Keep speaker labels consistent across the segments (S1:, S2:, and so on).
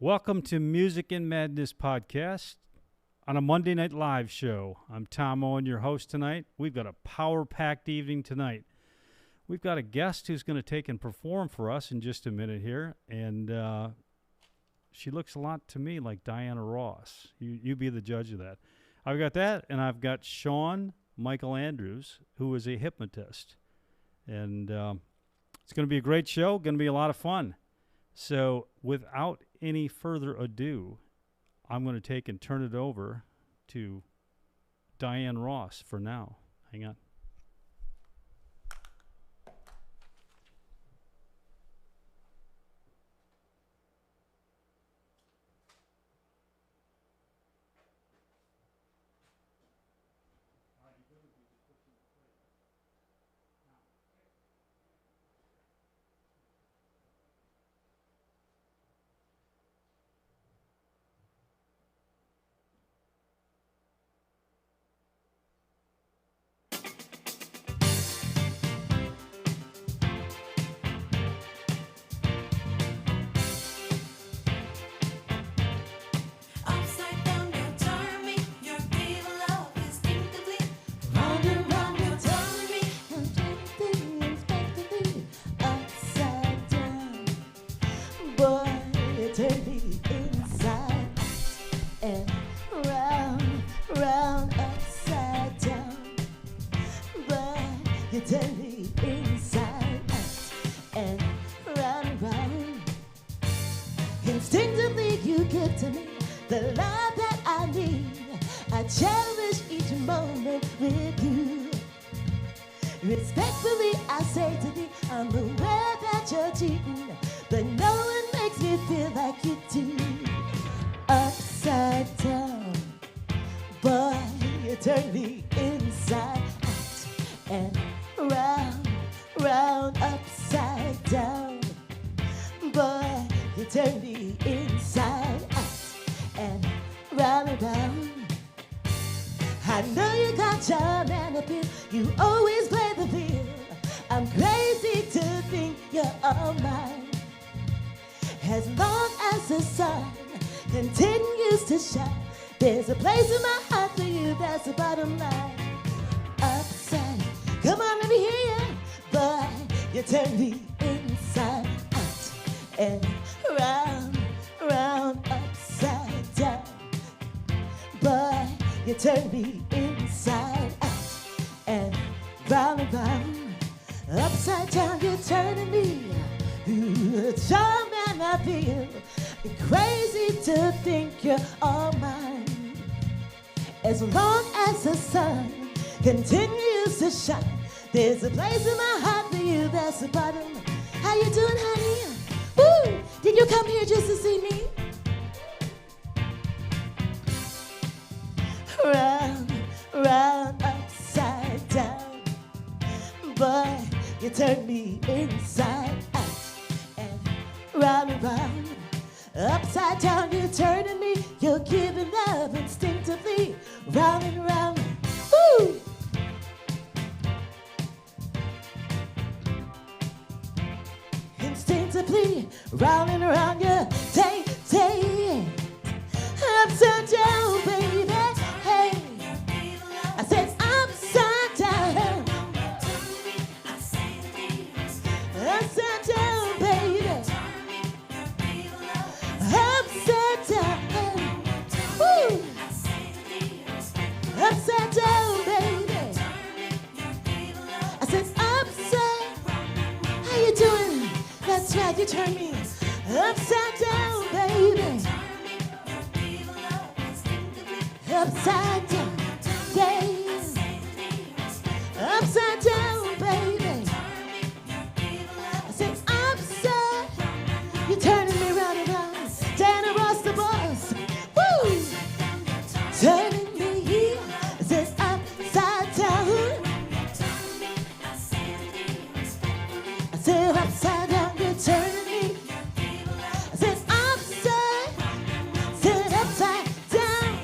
S1: Welcome to Music and Madness podcast on a Monday Night Live show. I'm Tom Owen, your host tonight. We've got a power-packed evening tonight. We've got a guest who's going to take and perform for us in just a minute here, and she looks a lot to me like Diana Ross. You be the judge of that. I've got that, and I've got Sean Michael Andrews, who is a hypnotist. And it's going to be a great show, going to be a lot of fun. So without any further ado, I'm going to take and turn it over to Diane Ross for now. Hang on.
S2: Instinctively you give to me the love that I need. I cherish each moment with you. Respectfully I say to thee, I'm aware that you're cheating, but no one makes me feel like you do. Upside down, boy, you turn me inside out and round, round, upside down. Boy, you turn me inside out and round and round. I know you got charm and appeal, you always play the field. I'm crazy to think you're all mine. As long as the sun continues to shine, there's a place in my heart for you, that's the bottom line. Upside, come on, let me hear you. Boy, you turn me inside out and round, round, upside down. Boy, you turn me inside out and round, upside down. You're turning me, charm and I feel crazy to think you're all mine. As long as the sun continues to shine, there's a place in my heart for you, that's the bottom. How you doing, honey? Woo! Did you come here just to see me? Round, round, upside down. Boy, you turn me inside out and round, upside down. You're turning me, you're giving love instinctively, round and round. Woo! Instinctively, round and around you, take, upside down, baby. Hey, I said upside down, upside down, baby. Upside down, woo. Upside down, baby. I said upside. How you doing? That's right, you turn me upside down, baby. Upside down, baby. Upside down, baby. I said upside. You're turning me round and round. Diana Ross, the boss. Woo! Turning me here. I said upside down. I said upside down. You're turning me. I said upside. Said upside down.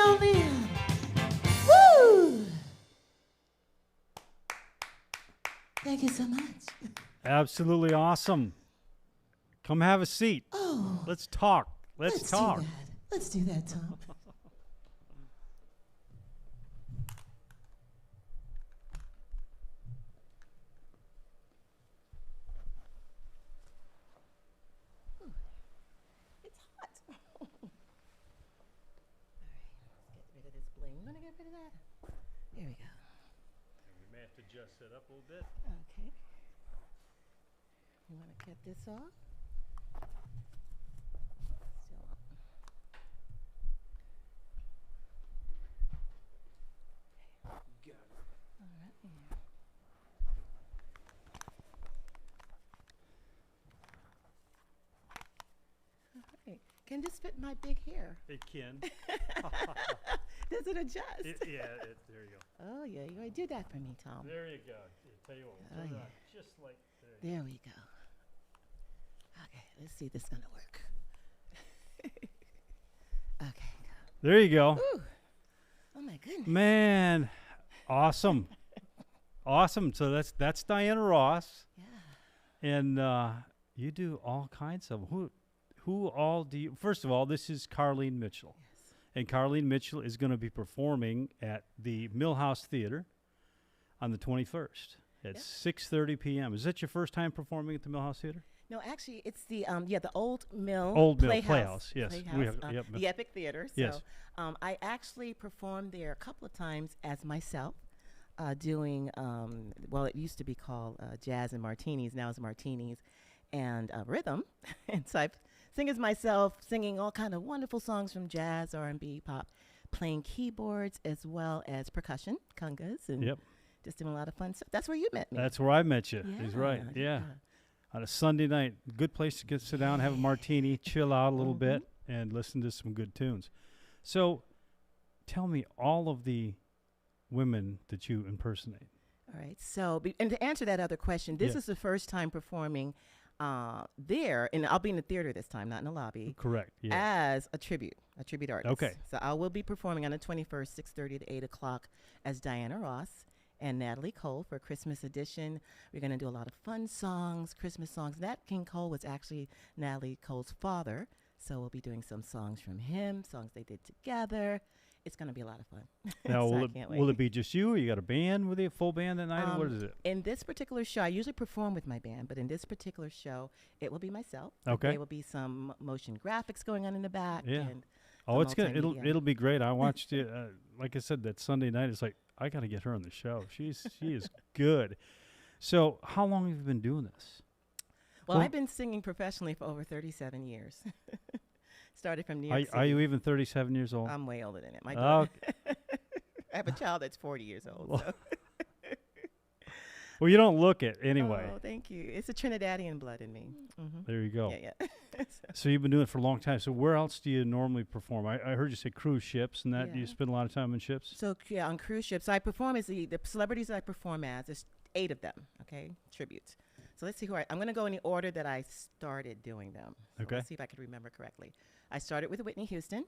S2: only. Woo! Thank you so much.
S1: Absolutely awesome. Come have a seat.
S2: Oh,
S1: Let's talk. Let's talk.
S2: do that. Let's do that, Tom. It's hot. All right, let's get rid of this bling. You want to get rid of that? Here we go.
S1: We may have to adjust it up a little bit.
S2: Okay. You want to cut this off? Still on. All right. All right. Can this fit my big hair?
S1: It can.
S2: Does it adjust?
S1: There you go.
S2: Oh, yeah. You want to do that for me, Tom?
S1: There you go. Tell you what,
S2: Oh,
S1: turn it
S2: yeah.
S1: on just like there.
S2: There we go. Okay, let's see if this is going to work. Okay, go.
S1: There you go.
S2: Ooh. Oh, my goodness.
S1: Man, awesome. Awesome. So that's Diana Ross.
S2: Yeah.
S1: And you do all kinds of who all do you? First of all, this is Carlene Mitchell.
S2: Yes.
S1: And Carlene Mitchell is going to be performing at the Millhouse Theater on the 21st at 6:30 p.m. Is that your first time performing at the Millhouse Theater?
S2: No, actually, it's the Old Mill
S1: Playhouse. Yes,
S2: Playhouse,
S1: yep.
S2: the Epic Theater. So,
S1: Yes.
S2: I actually performed there a couple of times as myself, doing well, it used to be called Jazz and Martinis. Now it's Martinis and Rhythm, and so I sing as myself, singing all kind of wonderful songs from jazz, R&B, pop, playing keyboards as well as percussion, congas, and just doing a lot of fun stuff. That's where you met me.
S1: That's where I met you. He's right. Yeah. On a Sunday night, good place to sit down, have a martini, chill out a little bit, and listen to some good tunes. So, tell me all of the women that you impersonate.
S2: All right. So, and to answer that other question, this is the first time performing there, and I'll be in the theater this time, not in the lobby.
S1: Correct. Yeah.
S2: As a tribute artist.
S1: Okay.
S2: So I will be performing on the 21st, 6:30 to 8 o'clock as Diana Ross and Natalie Cole for Christmas edition. We're going to do a lot of fun songs, Christmas songs. Nat King Cole was actually Natalie Cole's father, so we'll be doing some songs from him, songs they did together. It's going to be a lot of fun.
S1: Now,
S2: So
S1: will it be just you, or you got a band with you, a full band that night, or what is it?
S2: In this particular show, I usually perform with my band, but in this particular show, it will be myself.
S1: Okay.
S2: There will be some motion graphics going on in the back.
S1: Yeah.
S2: And
S1: It's gonna
S2: multimedia.
S1: it'll be great. I watched it. Like I said, that Sunday night. It's like I got to get her on the show. She is good. So, how long have you been doing this?
S2: Well, I've been singing professionally for over 37 years. Started from New York City.
S1: Are you even 37 years old?
S2: I'm way older than it. My daughter. I have a child that's 40 years old. So.
S1: Well, you don't look it anyway.
S2: Oh, thank you. It's a Trinidadian blood in me. Mm-hmm.
S1: There you go.
S2: Yeah.
S1: So you've been doing it for a long time. So where else do you normally perform? I heard you say cruise ships, and that
S2: Yeah.
S1: you spend a lot of time on ships.
S2: So yeah, on cruise ships, I perform as the celebrities I perform as. There's 8 of them. Okay, tributes. So let's see who I'm going to go in the order that I started doing them. So
S1: Okay.
S2: Let's see if I can remember correctly. I started with Whitney Houston,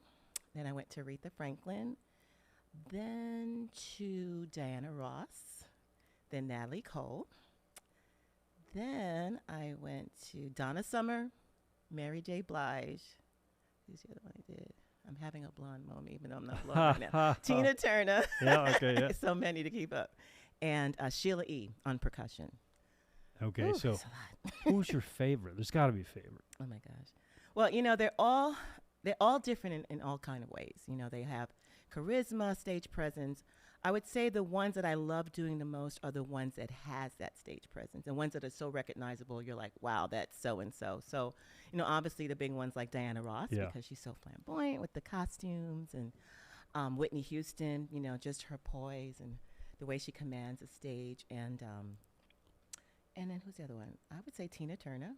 S2: then I went to Aretha Franklin, then to Diana Ross, then Natalie Cole. Then I went to Donna Summer, Mary J. Blige. Who's the other one I did? I'm having a blonde moment, even though I'm not blonde right now. Tina Turner.
S1: Yeah, okay, yeah.
S2: So many to keep up. And Sheila E. on percussion.
S1: Okay,
S2: Ooh,
S1: so
S2: that's a lot.
S1: who's your favorite? There's got to be a favorite.
S2: Oh my gosh. Well, they're all different in all kind of ways. They have charisma, stage presence. I would say the ones that I love doing the most are the ones that has that stage presence, and ones that are so recognizable. You're like, wow, that's so and so. So, obviously the big ones like Diana Ross because she's so flamboyant with the costumes, and Whitney Houston. Just her poise and the way she commands a stage, and then who's the other one? I would say Tina Turner,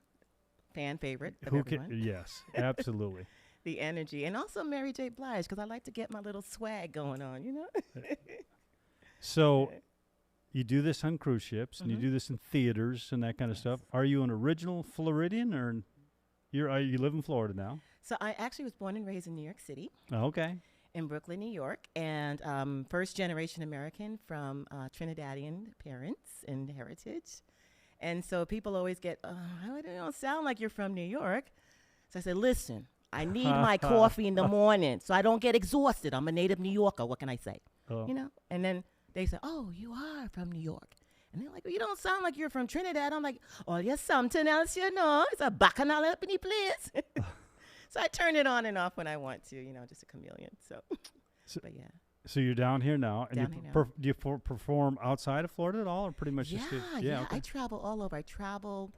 S2: fan favorite of everyone.
S1: Yes, absolutely.
S2: The energy, and also Mary J. Blige, because I like to get my little swag going on,
S1: So you do this on cruise ships, and you do this in theaters and that kind of stuff. Are you an original Floridian, or you live in Florida now?
S2: So I actually was born and raised in New York City.
S1: Oh, okay.
S2: in Brooklyn, New York, and first generation American from Trinidadian parents and heritage. And so people always get, oh, it don't sound like you're from New York. So I said, listen, I need my coffee in the morning so I don't get exhausted. I'm a native New Yorker. What can I say?
S1: Oh.
S2: You know? And then they say, oh, you are from New York. And they're like, well, you don't sound like you're from Trinidad. I'm like, oh, you're something else, you know. It's a bacchanal up in the place. So I turn it on and off when I want to, you know, just a chameleon. So but yeah.
S1: So you're down here now, and
S2: Down here now.
S1: do you perform outside of Florida at all, or pretty much just
S2: Yeah.
S1: okay.
S2: I travel all over. I travel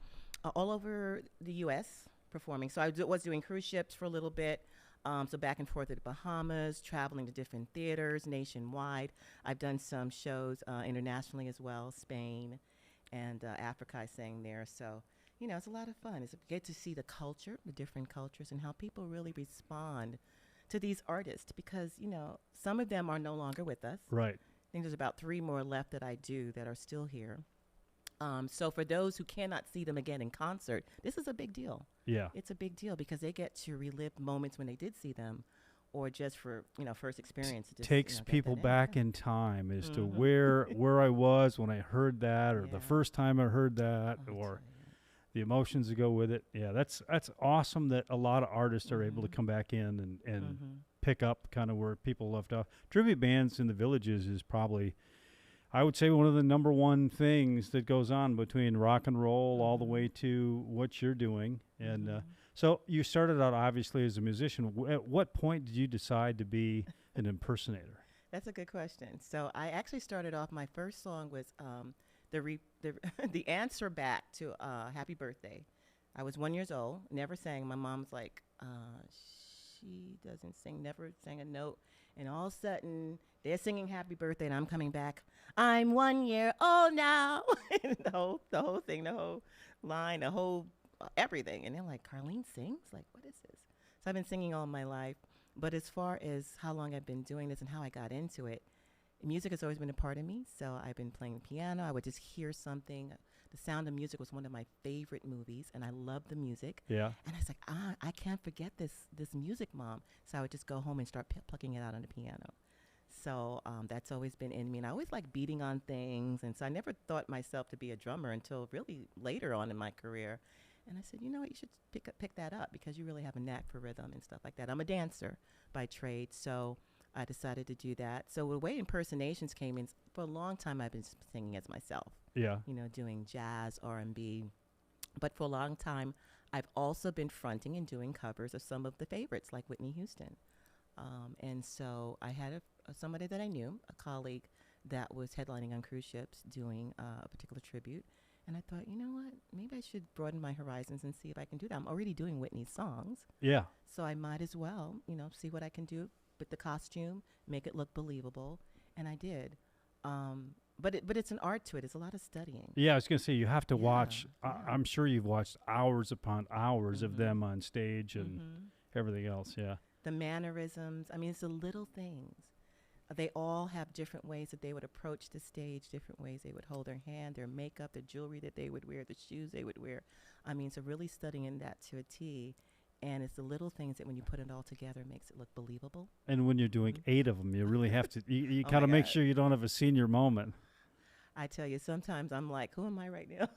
S2: all over the U.S. performing. So I was doing cruise ships for a little bit. So back and forth to the Bahamas, traveling to different theaters nationwide. I've done some shows internationally as well, Spain and Africa. I sang there. So, you know, it's a lot of fun. It's get to see the culture, the different cultures, and how people really respond to these artists, because, you know, some of them are no longer with us.
S1: Right.
S2: I think there's about 3 more left that I do that are still here. So for those who cannot see them again in concert, this is a big deal.
S1: Yeah.
S2: It's a big deal because they get to relive moments when they did see them, or just for, you know, first experience. Just,
S1: Takes
S2: you know,
S1: people
S2: that
S1: back
S2: in.
S1: in time as to where I was when I heard that, or the
S2: Yeah.
S1: first time I heard that,
S2: Oh,
S1: or
S2: that's right,
S1: the emotions that go with it. Yeah, that's awesome that a lot of artists are able to come back in and
S2: Mhm.
S1: pick up kind of where people left off. Tribute bands in the villages is probably, I would say, one of the number one things that goes on between rock and roll all the way to what you're doing. And so you started out obviously as a musician. At what point did you decide to be an impersonator?
S2: That's a good question. So I actually started off. My first song was the answer back to "Happy Birthday." I was 1 year old, never sang. My mom's like, she doesn't sing, never sang a note. And all of a sudden, they're singing "Happy Birthday," and I'm coming back. I'm 1 year old now. the whole thing, the whole line, the whole everything. And they're like, Carlene sings? Like, what is this? So I've been singing all my life. But as far as how long I've been doing this and how I got into it, music has always been a part of me. So I've been playing piano. I would just hear something. The Sound of Music was one of my favorite movies, and I loved the music.
S1: Yeah.
S2: And I was like, I can't forget this music, Mom. So I would just go home and start plucking it out on the piano. So that's always been in me. And I always like beating on things. And so I never thought myself to be a drummer until really later on in my career. And I said, you know what, you should pick that up because you really have a knack for rhythm and stuff like that. I'm a dancer by trade, so I decided to do that. So the way impersonations came in, for a long time I've been singing as myself.
S1: Yeah.
S2: You know, doing jazz, R&B. But for a long time, I've also been fronting and doing covers of some of the favorites, like Whitney Houston. And so I had somebody that I knew, a colleague that was headlining on cruise ships doing a particular tribute. And I thought, you know what, maybe I should broaden my horizons and see if I can do that. I'm already doing Whitney's songs.
S1: Yeah.
S2: So I might as well, you know, see what I can do with the costume, make it look believable. And I did. But it's an art to it. It's a lot of studying.
S1: Yeah, I was going to say, you have to watch.
S2: yeah.
S1: I'm sure you've watched hours upon hours of them on stage and everything else. Yeah.
S2: The mannerisms. I mean, it's the little things. They all have different ways that they would approach the stage, different ways they would hold their hand, their makeup, the jewelry that they would wear, the shoes they would wear. I mean, so really studying that to a T. And it's the little things that when you put it all together makes it look believable.
S1: And when you're doing 8 of them, you really have to, you
S2: Oh
S1: got to
S2: my
S1: make
S2: God.
S1: sure you don't have a senior moment.
S2: I tell you, sometimes I'm like, who am I right now?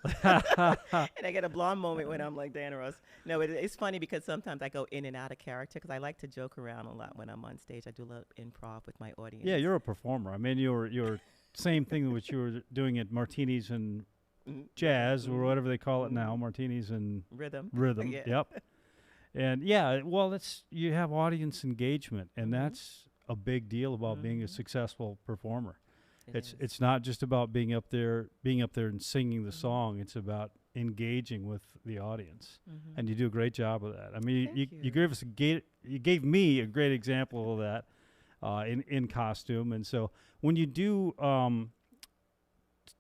S2: And I get a blonde moment when I'm like Diana Ross. No, it's funny because sometimes I go in and out of character because I like to joke around a lot when I'm on stage. I do a lot of improv with my audience.
S1: Yeah, you're a performer. I mean, you're same thing which you were doing at Martinis and Jazz or whatever they call it now, Martinis and
S2: Rhythm.
S1: Rhythm.
S2: Yeah.
S1: Yep. And yeah, well, you have audience engagement, and that's a big deal about being a successful performer. It's not just about being up there and singing the song. It's about engaging with the audience, and you do a great job of that. I mean, you gave me a great example of that in costume. And so when you do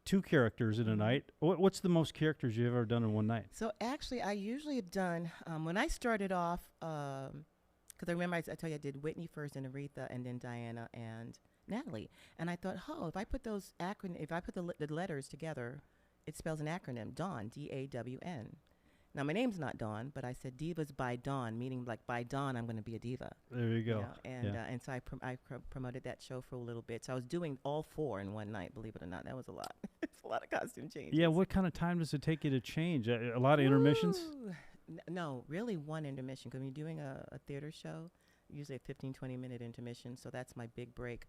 S1: 2 characters in a night, what's the most characters you've ever done in one night?
S2: So actually, I usually have done, when I started off, because I remember I told you I did Whitney first and Aretha and then Diana and Natalie. And I thought, if I put the letters together, it spells an acronym, DAWN, D-A-W-N. Now my name's not Dawn, but I said Divas by Dawn, meaning like by dawn I'm going to be a diva.
S1: There you go.
S2: And so I promoted that show for a little bit. So I was doing all 4 in one night. Believe it or not, that was a lot. It's a lot of costume changes.
S1: Yeah. What kind of time does it take you to change? A lot of intermissions?
S2: No, really one intermission. Because when you're doing a theater show, usually a 15, 20-minute intermission. So that's my big break.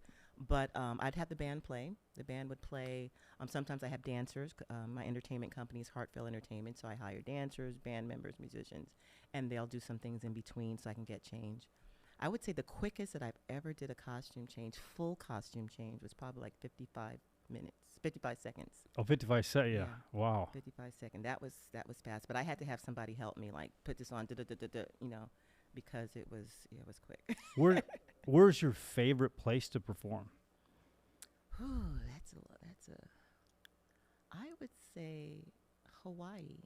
S2: But I'd have the band play. The band would play. Sometimes I have dancers. My entertainment company is Heartfelt Entertainment, so I hire dancers, band members, musicians, and they'll do some things in between so I can get change. I would say the quickest that I've ever did a costume change, full costume change, was probably like 55 minutes, 55 seconds.
S1: Oh, 55 seconds. Yeah. Wow.
S2: 55 seconds. That was fast. But I had to have somebody help me, like put this on, because it was quick.
S1: Where's your favorite place to perform?
S2: Ooh, I would say Hawaii.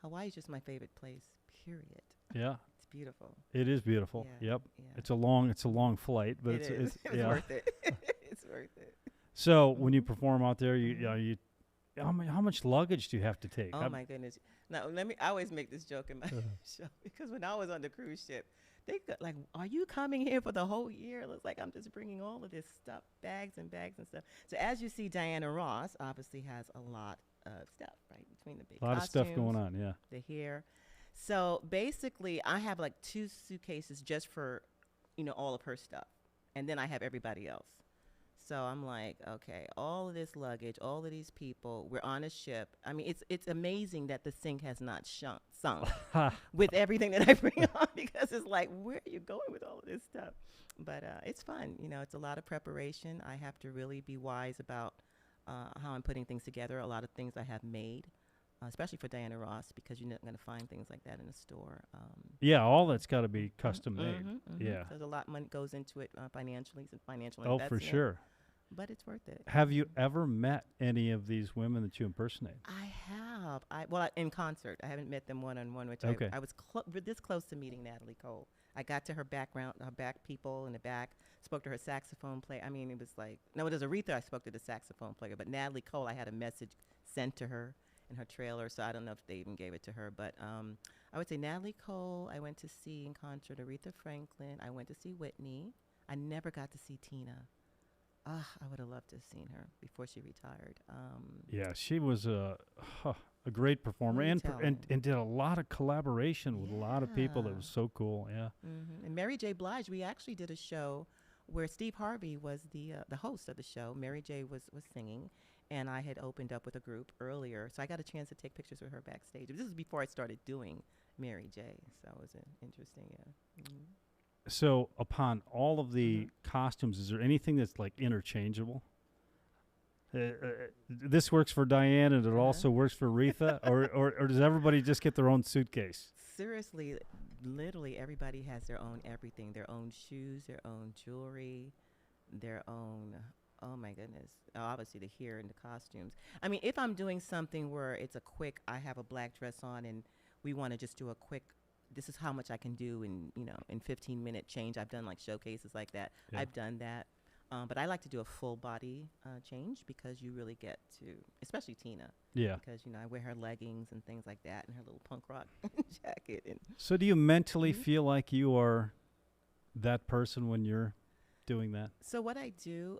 S2: Hawaii is just my favorite place, period.
S1: Yeah.
S2: It's beautiful.
S1: It is beautiful.
S2: Yeah,
S1: Yep.
S2: yeah.
S1: It's a long flight, but it's yeah.
S2: worth it. It's worth it.
S1: So when you perform out there, you how much luggage do you have to take?
S2: Oh my goodness. Now I always make this joke in my show, because when I was on the cruise ship, they got like, are you coming here for the whole year? It looks like I'm just bringing all of this stuff, bags and bags and stuff. So as you see, Diana Ross obviously has a lot of stuff, right? Between the big
S1: a lot of stuff going on, yeah.
S2: The hair. So basically, I have like 2 suitcases just for, all of her stuff. And then I have everybody else. So I'm like, okay, all of this luggage, all of these people, we're on a ship. I mean, it's amazing that the sink has not sunk with everything that I bring on, because it's like, where are you going with all of this stuff? But it's fun. It's a lot of preparation. I have to really be wise about how I'm putting things together. A lot of things I have made, especially for Diana Ross, because you're not going to find things like that in a store.
S1: Yeah, all that's got to be custom made. Yeah.
S2: So there's a lot of money goes into it financially, some financial
S1: Oh,
S2: investment.
S1: for sure.
S2: But it's worth it.
S1: Have you ever met any of these women that you impersonate?
S2: I have. In concert. I haven't met them one-on-one, which
S1: Okay.
S2: I was this close to meeting Natalie Cole. I got to her background, her back people in the back, spoke to her saxophone player. I mean, it was like, no, it was Aretha, I spoke to the saxophone player, but Natalie Cole, I had a message sent to her in her trailer, so I don't know if they even gave it to her. But I would say Natalie Cole, I went to see in concert. Aretha Franklin, I went to see Whitney. I never got to see Tina. I would have loved to have seen her before she retired.
S1: Yeah, she was a great performer and did a lot of collaboration with a lot of people. That was so cool. Yeah.
S2: Mm-hmm. And Mary J. Blige, we actually did a show where Steve Harvey was the host of the show. Mary J. was singing, and I had opened up with a group earlier, so I got a chance to take pictures with her backstage. This is before I started doing Mary J., so it was interesting. Yeah. Mm-hmm.
S1: So upon all of the costumes, is there anything that's like interchangeable? This works for Diane and it also works for Aretha, or does everybody just get their own suitcase?
S2: Seriously, literally everybody has their own everything, their own shoes, their own jewelry, their own, oh my goodness, obviously the hair and the costumes. I mean, if I'm doing something where it's I have a black dress on and we want to just do a quick, this is how much I can do in 15-minute change. I've done like showcases like that. Yeah. I've done that. But I like to do a full body change, because you really get to, especially Tina.
S1: Yeah.
S2: Because, I wear her leggings and things like that and her little punk rock jacket. And
S1: so do you mentally feel like you are that person when you're doing that?
S2: So what I do,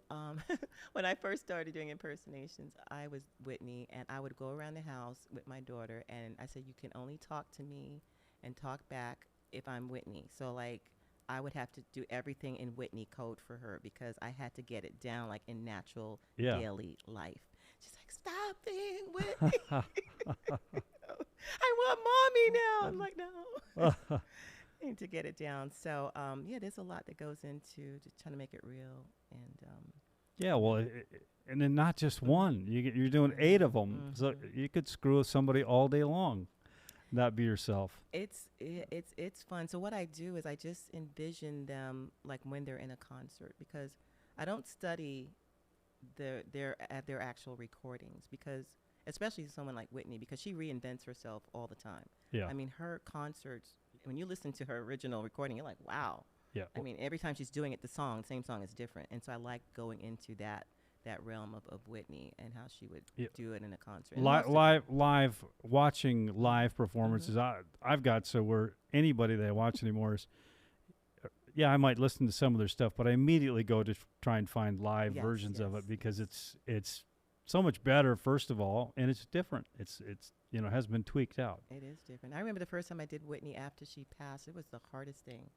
S2: when I first started doing impersonations, I was Whitney, and I would go around the house with my daughter, and I said, you can only talk to me and talk back if I'm Whitney. So like I would have to do everything in Whitney code for her, because I had to get it down like in natural daily life. She's like, stop being Whitney. I want mommy now. I'm like, no. I need to get it down. So there's a lot that goes into trying to make it real. And
S1: well, and then not just one. You're doing 8 of them, so you could screw with somebody all day long. Not be yourself.
S2: It's fun. So what I do is I just envision them like when they're in a concert, because I don't study their actual recordings, because especially someone like Whitney, because she reinvents herself all the time.
S1: Yeah.
S2: I mean, her concerts, when you listen to her original recording, you're like, wow.
S1: Yeah.
S2: I mean, every time she's doing it, the same song is different, and so I like going into that that realm of Whitney and how she would
S1: Yeah.
S2: do it in a concert. And most of
S1: Live watching live performances. I've got so where anybody that I watch anymore is, yeah, I might listen to some of their stuff, but I immediately go to try and find live
S2: Yes,
S1: versions of
S2: yes,
S1: it because it's so much better, first of all, and it's different. It's has been tweaked out.
S2: it is different. I remember the first time I did Whitney after she passed. It was the hardest thing.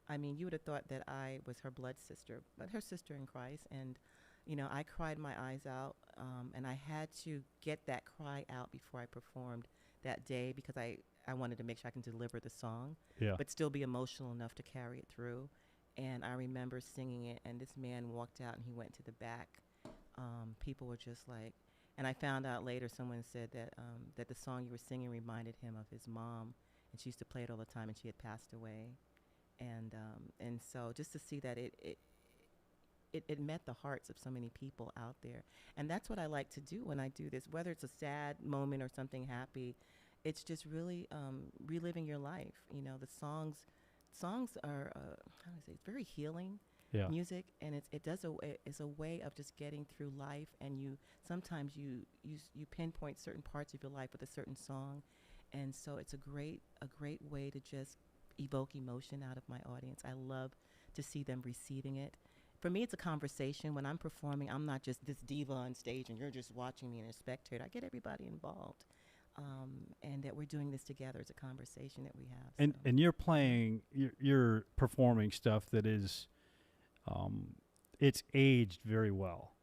S2: I mean, you would have thought that I was her blood sister, but her sister in Christ. And, I cried my eyes out, and I had to get that cry out before I performed that day because I wanted to make sure I can deliver the song,
S1: Yeah.
S2: but still be emotional enough to carry it through. And I remember singing it, and this man walked out and he went to the back. People were just like, and I found out later someone said that the song you were singing reminded him of his mom, and she used to play it all the time, and she had passed away. And so just to see that it met the hearts of so many people out there. And that's what I like to do when I do this, whether it's a sad moment or something happy. It's just really reliving your life. The songs are how do I say, it's very healing
S1: Yeah.
S2: music, and it's a way of just getting through life. And sometimes you pinpoint certain parts of your life with a certain song, and so it's a great way to just evoke emotion out of my audience. I love to see them receiving it. For me, it's a conversation. When I'm performing, I'm not just this diva on stage and you're just watching me and a spectator. I get everybody involved, and that we're doing this together. It's a conversation that we have.
S1: And you're playing, you're performing stuff that is, it's aged very well.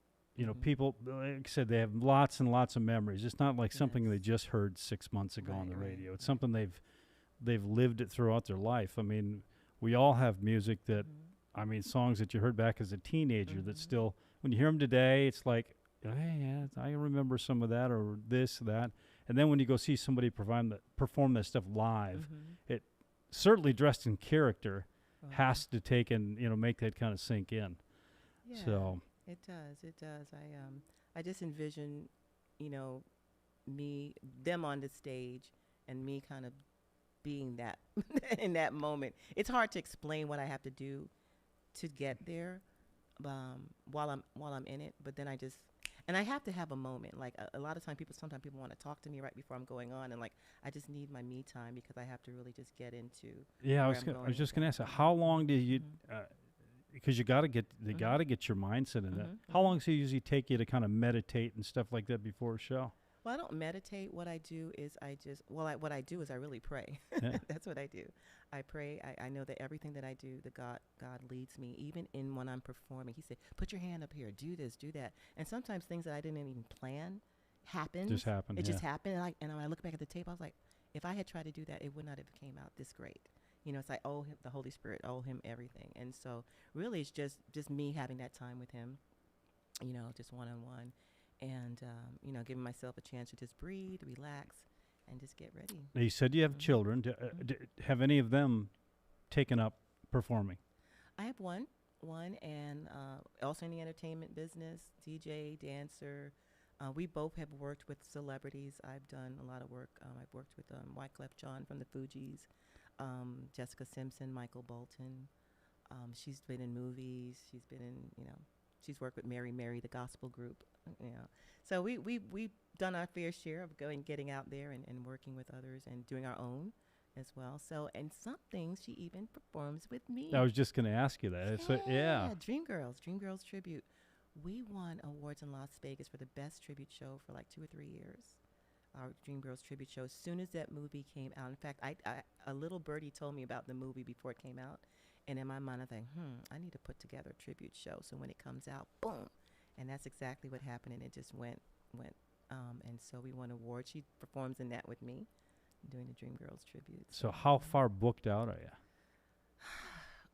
S1: People, like I said, they have lots and lots of memories. It's not like something they just heard 6 months ago on the radio. It's something they've lived it throughout their life. I mean, we all have music that, songs that you heard back as a teenager that still, when you hear them today, it's like, hey, yeah, I remember some of that or this, that. And then when you go see somebody perform that stuff live, it certainly dressed in character has to take and, make that kind of sink in.
S2: Yeah,
S1: So
S2: it does. I just envision, them on the stage and me kind of being that in that moment. It's hard to explain what I have to do to get there, while I'm in it. But then I have to have a moment. Like a lot of times, sometimes people want to talk to me right before I'm going on, and like I just need my me time because I have to really just get into.
S1: yeah, I was just gonna ask, how long do you? Because they got to get your mindset in that. How long does it usually take you to kind of meditate and stuff like that before a show?
S2: Well, I don't meditate. What I do is what I do is I really pray.
S1: Yeah.
S2: That's what I do. I pray. I know that everything that I do, God leads me. Even when I'm performing, He said, "Put your hand up here. Do this. Do that." And sometimes things that I didn't even plan happen.
S1: Just happen.
S2: It just happened. And when I look back at the tape, I was like, if I had tried to do that, it would not have came out this great. It's like, owe Him, the Holy Spirit, owe Him everything. And so really it's just me having that time with Him, just one-on-one. And, giving myself a chance to just breathe, relax, and just get ready.
S1: Now, you said you have children. Have any of them taken up performing?
S2: I have one, and also in the entertainment business, DJ, dancer. We both have worked with celebrities. I've done a lot of work. I've worked with Wyclef Jean from the Fugees, Jessica Simpson, Michael Bolton. She's been in movies. She's been in, she's worked with Mary Mary, the gospel group. So we've done our fair share of getting out there and working with others and doing our own as well. So, and some things she even performs with me.
S1: I was just going to ask you that.
S2: Yeah. Dreamgirls Tribute. We won awards in Las Vegas for the best tribute show for like 2 or 3 years. Our Dreamgirls Tribute show. As soon as that movie came out, in fact, a little birdie told me about the movie before it came out. And in my mind, I think, I need to put together a tribute show. So when it comes out, boom. And that's exactly what happened. And it just went. And so we won awards. She performs in that with me, doing the Dreamgirls tribute.
S1: So how far booked out are you?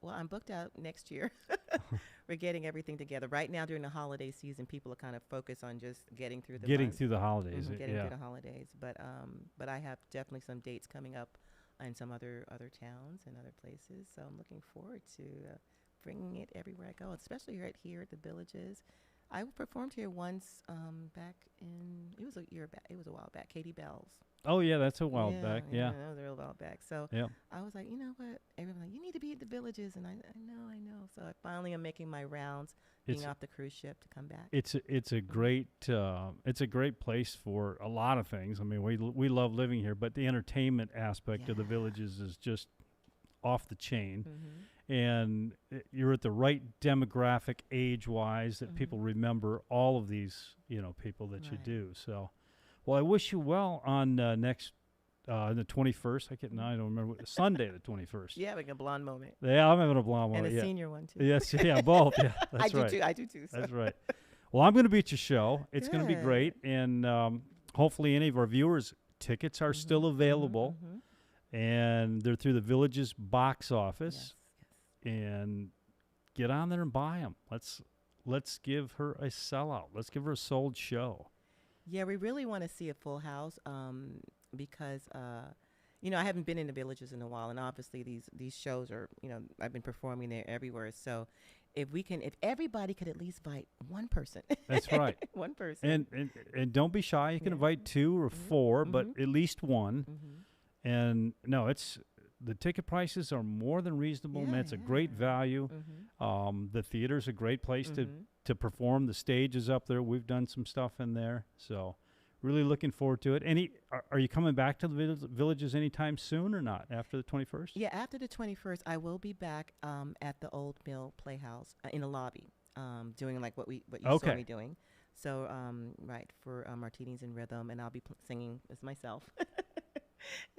S2: Well, I'm booked out next year. We're getting everything together. Right now, during the holiday season, people are kind of focused on just getting through the
S1: Getting
S2: month.
S1: through the holidays.
S2: Getting through the holidays. But I have definitely some dates coming up in some other towns and other places. So I'm looking forward to bringing it everywhere I go, especially here at the Villages. I performed here once back in, it was a while back, Katie Bell's.
S1: Oh yeah, that's a while back.
S2: Yeah,
S1: Yeah.
S2: that was a real while back. So
S1: Yeah.
S2: I was like, you know what? Everyone's like, you need to be at the villages, and I know. So I finally am making my rounds, being
S1: It's
S2: off the cruise ship to come back.
S1: it's a great place for a lot of things. I mean, we love living here, but the entertainment aspect of the
S2: Yeah.
S1: villages is just off the chain.
S2: Mm-hmm.
S1: And you're at the right demographic age-wise that people
S2: Mm-hmm.
S1: remember all of these, people that you
S2: Right.
S1: do. So, well, I wish you well on next the 21st. I don't remember Sunday the 21st.
S2: Yeah, like a blonde moment.
S1: Yeah, I'm having a blonde
S2: And
S1: moment.
S2: a
S1: Yeah.
S2: senior one too.
S1: Yes, yeah, both. Yeah,
S2: I
S1: that's
S2: do
S1: right.
S2: too. I do too. So.
S1: That's right. Well, I'm going to be at your show. It's going to be great,
S2: Good.
S1: and hopefully, any of our viewers, tickets are still available, and they're through the Village's box office.
S2: Yes.
S1: And get on there and buy them. Let's give her a sellout. Let's give her a sold show.
S2: Yeah, we really want to see a full house because I haven't been in the villages in a while, and obviously these shows are, I've been performing there everywhere. So if everybody could at least invite one person.
S1: That's right.
S2: One person.
S1: And don't be shy. You can invite 2 or 4, but at least one.
S2: Mm-hmm.
S1: And no, the ticket prices are more than reasonable. Man, it's a great value.
S2: Mm-hmm.
S1: The theater's a great place to perform. The stage is up there. We've done some stuff in there, so really looking forward to it. Are you coming back to the villages anytime soon or not? After the 21st?
S2: Yeah, after the 21st, I will be back at the Old Mill Playhouse in the lobby, doing like what you saw me doing. So right for Martinis and Rhythm, and I'll be singing as myself.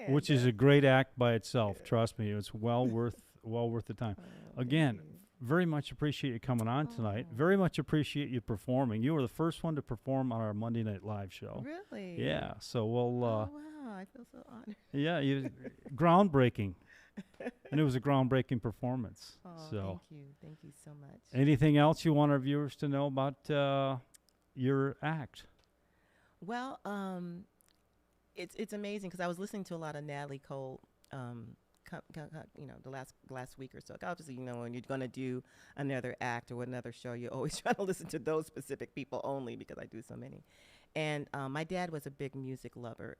S1: Which is a great act by itself. Trust me, it's well worth the time. Again, very much appreciate you coming on tonight. Very much appreciate you performing. You were the first one to perform on our Monday Night Live show.
S2: Really?
S1: Yeah. So we'll.
S2: Wow, I feel so honored.
S1: Yeah, groundbreaking, and it was a groundbreaking performance.
S2: Oh,
S1: so
S2: thank you so much.
S1: anything else you want our viewers to know about your act?
S2: Well, it's amazing because I was listening to a lot of Natalie Cole, the last week or so. Obviously, when you're gonna do another act or another show, you always try to listen to those specific people only because I do so many. And my dad was a big music lover.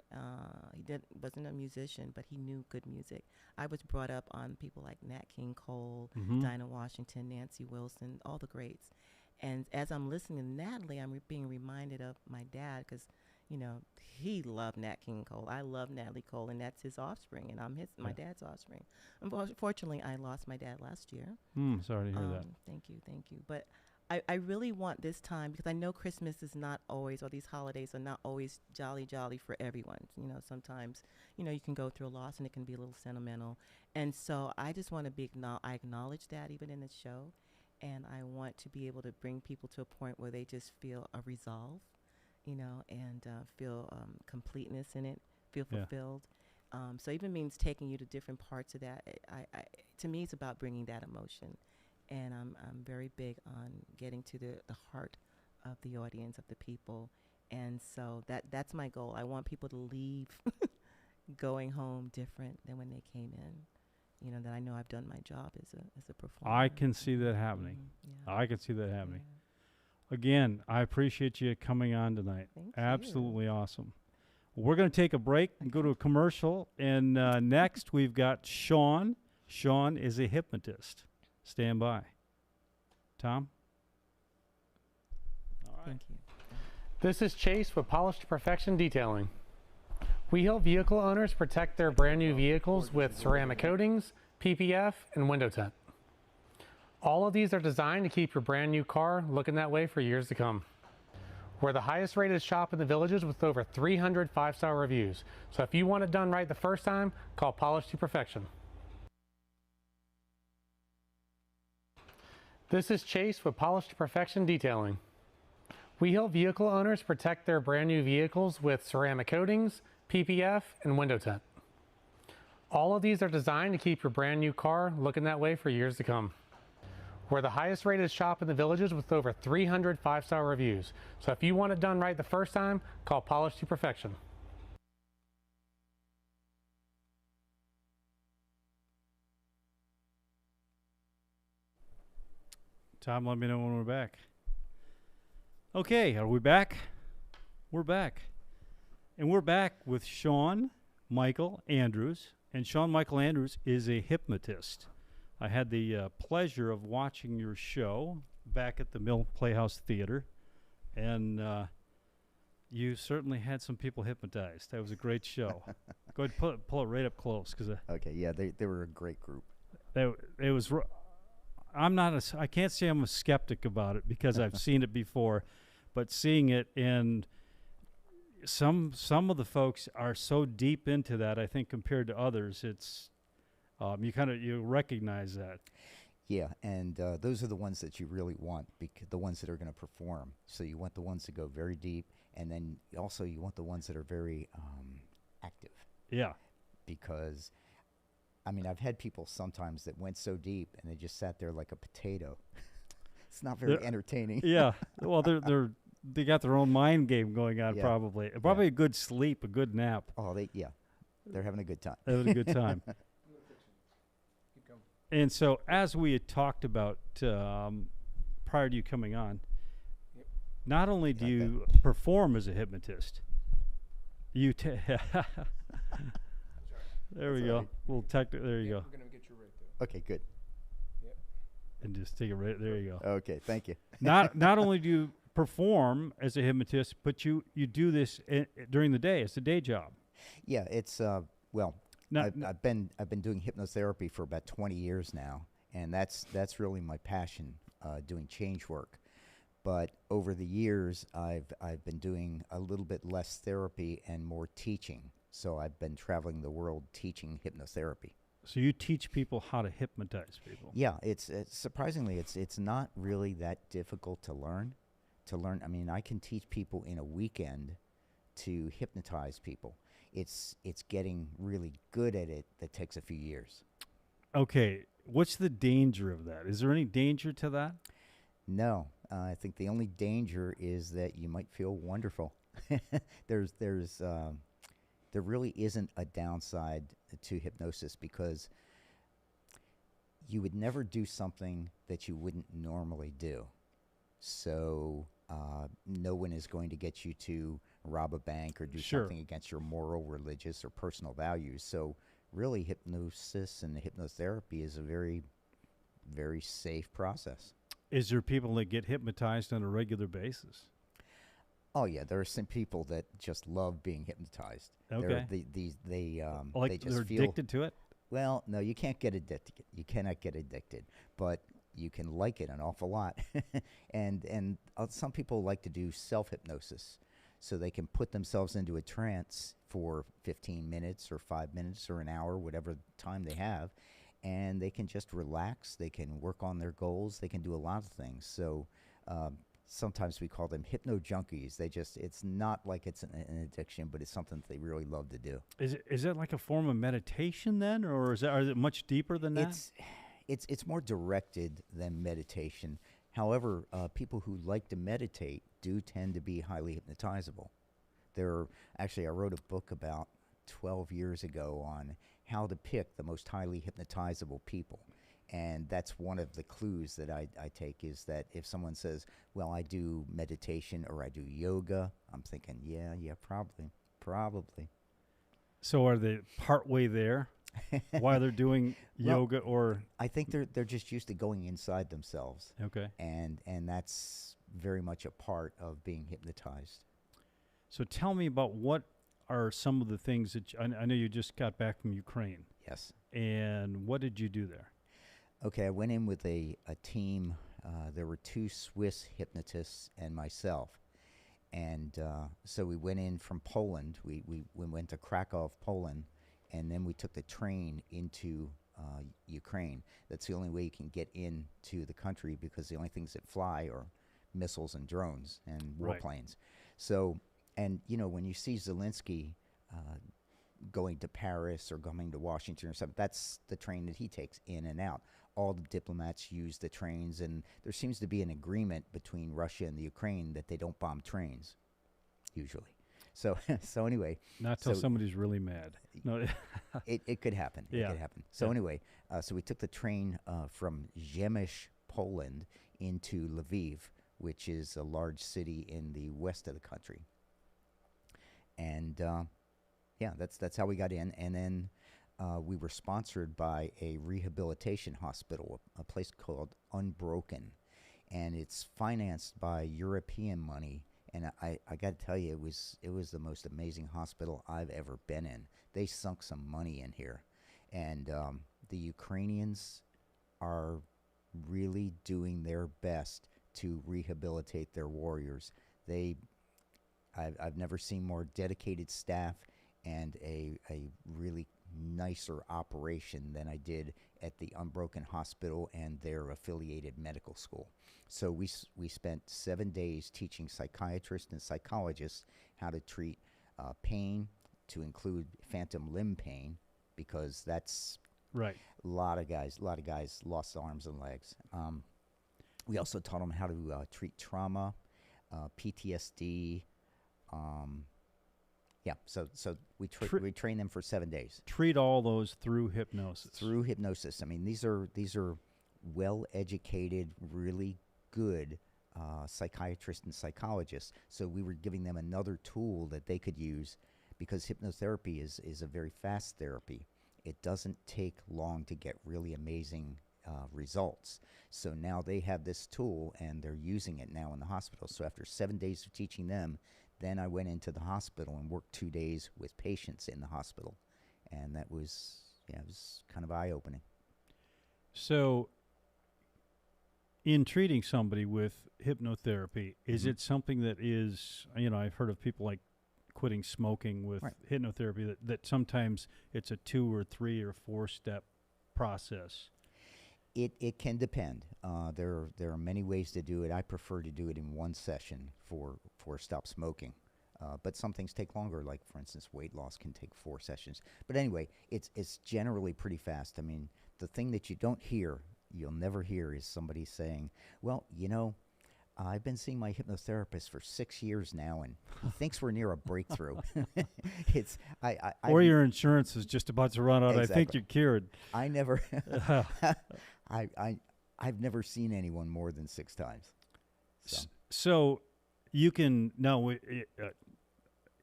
S2: He wasn't a musician, but he knew good music. I was brought up on people like Nat King Cole, Dinah Washington, Nancy Wilson, all the greats. And as I'm listening to Natalie, I'm being reminded of my dad because he loved Nat King Cole. I love Natalie Cole, and that's his offspring, and I'm my dad's offspring. Unfortunately, I lost my dad last year.
S1: Sorry to hear that.
S2: Thank you. But I really want this time because I know Christmas is not always, or these holidays are not always jolly for everyone. Sometimes, you can go through a loss and it can be a little sentimental. And so I just want to I acknowledge that even in the show, and I want to be able to bring people to a point where they just feel a resolve. And feel completeness in it, feel fulfilled. So even means taking you to different parts of that. To me, it's about bringing that emotion, and I'm very big on getting to the heart of the audience, of the people, and so that's my goal. I want people to leave going home different than when they came in. That I know I've done my job as a performer.
S1: I can see that happening.
S2: Yeah.
S1: I can see that happening.
S2: Yeah.
S1: Again, I appreciate you coming on tonight.
S2: Thank
S1: Absolutely awesome. We're going to take a break and go to a commercial. And next, we've got Sean. Sean is a hypnotist. Stand by. Tom? All right.
S2: Thank you.
S3: This is Chase with Polished to Perfection Detailing. We help vehicle owners protect their brand new vehicles with ceramic coatings, PPF, and window tint. All of these are designed to keep your brand new car looking that way for years to come. We're the highest rated shop in the villages with over 300 5-star reviews. So if you want it done right the first time, call Polished to Perfection. This is Chase with Polished to Perfection Detailing. We help vehicle owners protect their brand new vehicles with ceramic coatings, PPF, and window tint. All of these are designed to keep your brand new car looking that way for years to come. We're the highest rated shop in the villages with over 300 5-star reviews. So if you want it done right the first time, call Polished to Perfection.
S1: Tom, let me know when we're back. Okay, are we back? We're back. And we're back with Sean Michael Andrews. And Sean Michael Andrews is a hypnotist. I had the pleasure of watching your show back at the Mill Playhouse Theater. And you certainly had some people hypnotized. That was a great show. Go ahead, pull it right up close.
S4: Okay, yeah, they were a great group.
S1: It was. I can't say I'm a skeptic about it because I've seen it before, but seeing it and some of the folks are so deep into that. I think compared to others, it's you recognize that.
S4: Yeah, and those are the ones that you really want, the ones that are going to perform. So you want the ones that go very deep, and then also you want the ones that are very active.
S1: Yeah.
S4: Because, I mean, I've had people sometimes that went so deep and they just sat there like a potato. It's not very entertaining.
S1: Yeah. Well, they got their own mind game going on.
S4: Yeah.
S1: Probably
S4: Yeah.
S1: a good sleep, a good nap.
S4: Oh, they're having a good time.
S1: They had a good time. And so, as we had talked about prior to you coming on, not only do you perform as a hypnotist, you there we
S4: That's
S1: go.
S4: all right.
S1: There you go.
S5: We're gonna get you right there.
S4: Okay, good.
S1: And just take it right there. You go.
S4: Okay, thank you.
S1: Not only do you perform as a hypnotist, but you do this during the day. It's a day job.
S4: Yeah, it's well,
S1: Now-
S4: I've been doing hypnotherapy for about 20 years now, and that's really my passion, doing change work. But over the years, I've been doing a little bit less therapy and more teaching. So I've been traveling the world teaching hypnotherapy.
S1: So you teach people how to hypnotize people.
S4: Yeah, it's surprisingly it's not really that difficult to learn. I mean, I can teach people in a weekend to hypnotize people. It's getting really good at it that takes a few years.
S1: Okay, what's the danger of that? Is there any danger to that?
S4: No, I think the only danger is that you might feel wonderful. There really isn't a downside to hypnosis because you would never do something that you wouldn't normally do. So no one is going to get you to rob a bank or do something against your moral, religious, or personal values. So really hypnosis and hypnotherapy is a very, very safe process.
S1: Is there people that get hypnotized on a regular basis?
S4: Oh yeah, there are some people that just love being hypnotized.
S1: Okay.
S4: They just
S1: they're
S4: feel
S1: addicted to it?
S4: Well, no, you can't get addicted. You cannot get addicted, but you can like it an awful lot. and some people like to do self-hypnosis, so they can put themselves into a trance for 15 minutes or 5 minutes or an hour, whatever time they have, and they can just relax. They can work on their goals. They can do a lot of things. So sometimes we call them hypno junkies. It's not like it's an addiction, but it's something that they really love to do.
S1: Is it like a form of meditation then, or is it much deeper than that?
S4: It's more directed than meditation. However, people who like to meditate do tend to be highly hypnotizable. I wrote a book about 12 years ago on how to pick the most highly hypnotizable people. And that's one of the clues that I take is that if someone says, well, I do meditation or I do yoga, I'm thinking, yeah, probably.
S1: So are they partway there while they're doing yoga or?
S4: I think they're just used to going inside themselves.
S1: Okay.
S4: And that's very much a part of being hypnotized.
S1: So tell me about what are some of the things that I know you just got back from Ukraine.
S4: Yes.
S1: And what did you do there?
S4: Okay, I went in with a team. There were 2 Swiss hypnotists and myself. And so we went in from Poland. We went to Krakow, Poland, and then we took the train into Ukraine. That's the only way you can get into the country because the only things that fly are missiles and drones and warplanes. So, and when you see Zelensky going to Paris or coming to Washington or something, that's the train that he takes in and out. All the diplomats use the trains, and there seems to be an agreement between Russia and the Ukraine that they don't bomb trains, usually. So anyway.
S1: Not till somebody's really mad. No,
S4: it could happen.
S1: Yeah.
S4: It could happen. So anyway, so we took the train from Rzemisz, Poland, into Lviv, which is a large city in the west of the country. And yeah, that's how we got in. And then we were sponsored by a rehabilitation hospital, a place called Unbroken, and it's financed by European money. And I got to tell you, it was the most amazing hospital I've ever been in. They sunk some money in here, and the Ukrainians are really doing their best to rehabilitate their warriors. I've never seen more dedicated staff and a really nicer operation than I did at the Unbroken Hospital and their affiliated medical school. So we spent 7 days teaching psychiatrists and psychologists how to treat pain, to include phantom limb pain, because that's
S1: Right.
S4: a lot of guys lost arms and legs. We also taught them how to treat trauma, PTSD. Yeah, so we train them for 7 days
S1: Treat all those through hypnosis.
S4: through hypnosis. I mean, these are well-educated, really good psychiatrists and psychologists. So we were giving them another tool that they could use, because hypnotherapy is a very fast therapy. It doesn't take long to get really amazing results. So now they have this tool, and they're using it now in the hospital. So after 7 days of teaching them, then I went into the hospital and worked 2 days with patients in the hospital. And that was, it was kind of eye-opening.
S1: So, in treating somebody with hypnotherapy, is it something that is, I've heard of people like quitting smoking with
S4: Right.
S1: hypnotherapy, that sometimes it's a 2 or 3 or 4 step process.
S4: It can depend. There are many ways to do it. I prefer to do it in one session for stop smoking. But some things take longer, like, for instance, weight loss can take 4 sessions. But anyway, it's generally pretty fast. I mean, the thing that you'll never hear, is somebody saying, well, I've been seeing my hypnotherapist for 6 years now, and he thinks we're near a breakthrough.
S1: Or your insurance is just about to run out.
S4: Exactly.
S1: I think you're cured.
S4: I never, I've never seen anyone more than 6 times.
S1: So you can now,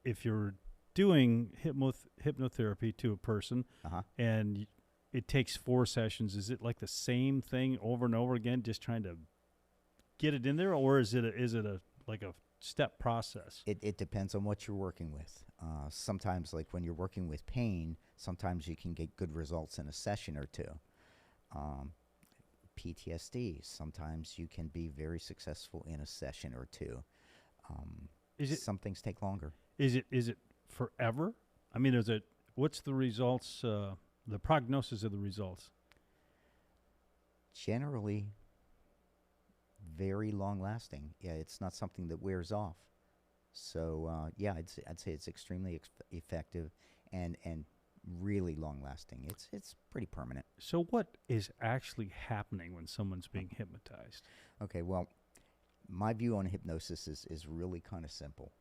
S1: if you're doing hypnotherapy to a person, and it takes 4 sessions, is it like the same thing over and over again, just trying to get it in there, or is it like a step process?
S4: It depends on what you're working with. Sometimes, like when you're working with pain, sometimes you can get good results in a session or 2. PTSD, sometimes you can be very successful in a session or 2. Some things take longer.
S1: Is it forever? I mean, what's the results, the prognosis of the results?
S4: Generally, very long lasting. Yeah, it's not something that wears off. So yeah, I'd say it's extremely effective and really long lasting. It's pretty permanent.
S1: So what is actually happening when someone's being hypnotized?
S4: Okay, well, my view on hypnosis is really kind of simple.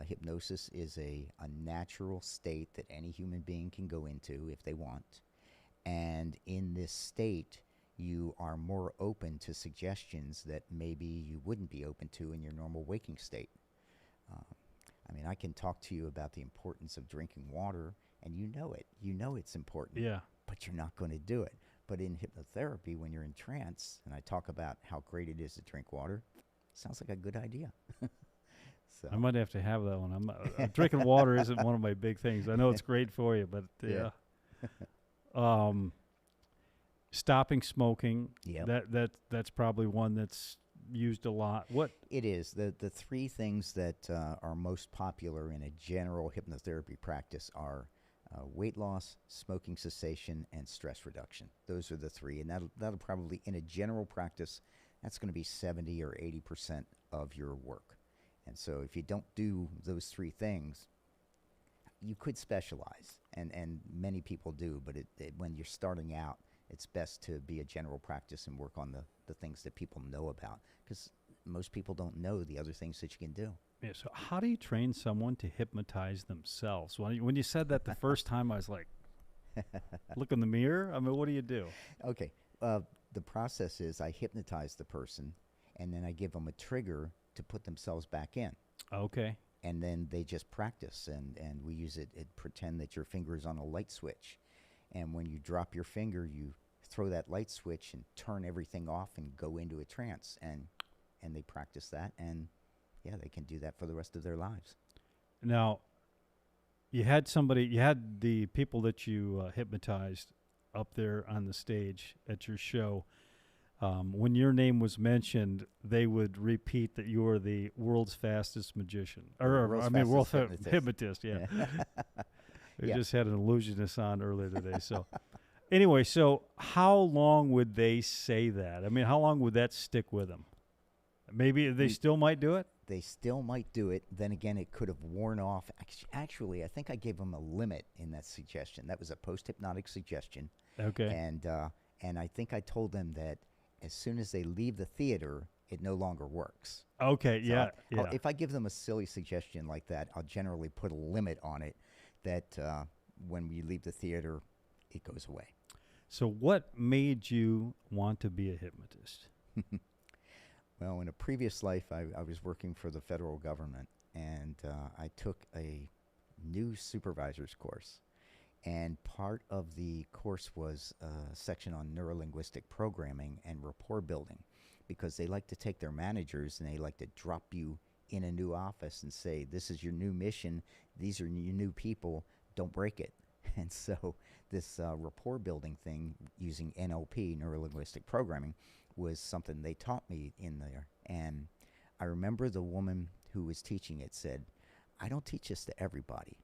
S4: Hypnosis is a natural state that any human being can go into if they want. And in this state, you are more open to suggestions that maybe you wouldn't be open to in your normal waking state. I mean, I can talk to you about the importance of drinking water, and you know it. You know it's important.
S1: Yeah.
S4: But you're not going to do it. But in hypnotherapy, when you're in trance, and I talk about how great it is to drink water, sounds like a good idea. So
S1: I might have to have that one. Drinking water isn't one of my big things. I know it's great for you, but
S4: Yeah.
S1: Stopping smoking.
S4: Yep.
S1: That's probably one that's used a lot. What
S4: It is. The 3 things that are most popular in a general hypnotherapy practice are weight loss, smoking cessation, and stress reduction. Those are the 3. And that'll probably, in a general practice, that's going to be 70 or 80% of your work. And so if you don't do those 3 things, you could specialize. And many people do. But when you're starting out, it's best to be a general practice and work on the things that people know about, because most people don't know the other things that you can do.
S1: Yeah. So how do you train someone to hypnotize themselves? When you said that the first time, I was like, look in the mirror. I mean, what do you do?
S4: Okay. The process is I hypnotize the person, and then I give them a trigger to put themselves back in.
S1: Okay.
S4: and then they just practice, and we use it, pretend that your finger is on a light switch, and when you drop your finger, you throw that light switch and turn everything off and go into a trance, and they practice that, and yeah, they can do that for the rest of their lives.
S1: Now, you had the people that you hypnotized up there on the stage at your show. When your name was mentioned, they would repeat that you are the world's fastest magician, world's hypnotist. Yeah, we
S4: Yeah.
S1: just had an illusionist on earlier today. So, anyway, so how long would they say that? I mean, how long would that stick with them? Maybe they still might do it.
S4: They still might do it. Then again, it could have worn off. Actually, I think I gave them a limit in that suggestion. That was a post-hypnotic suggestion.
S1: Okay.
S4: And I think I told them that as soon as they leave the theater, it no longer works.
S1: Okay.
S4: So
S1: Yeah.
S4: if I give them a silly suggestion like that, I'll generally put a limit on it that when we leave the theater, it goes away.
S1: So, what made you want to be a hypnotist?
S4: Well, in a previous life, I was working for the federal government, and I took a new supervisor's course. And part of the course was a section on neurolinguistic programming and rapport building, because they like to take their managers and they like to drop you in a new office and say, this is your new mission, these are your new people, don't break it. And so this rapport building thing using NLP, neurolinguistic programming, was something they taught me in there. And I remember the woman who was teaching it said, I don't teach this to everybody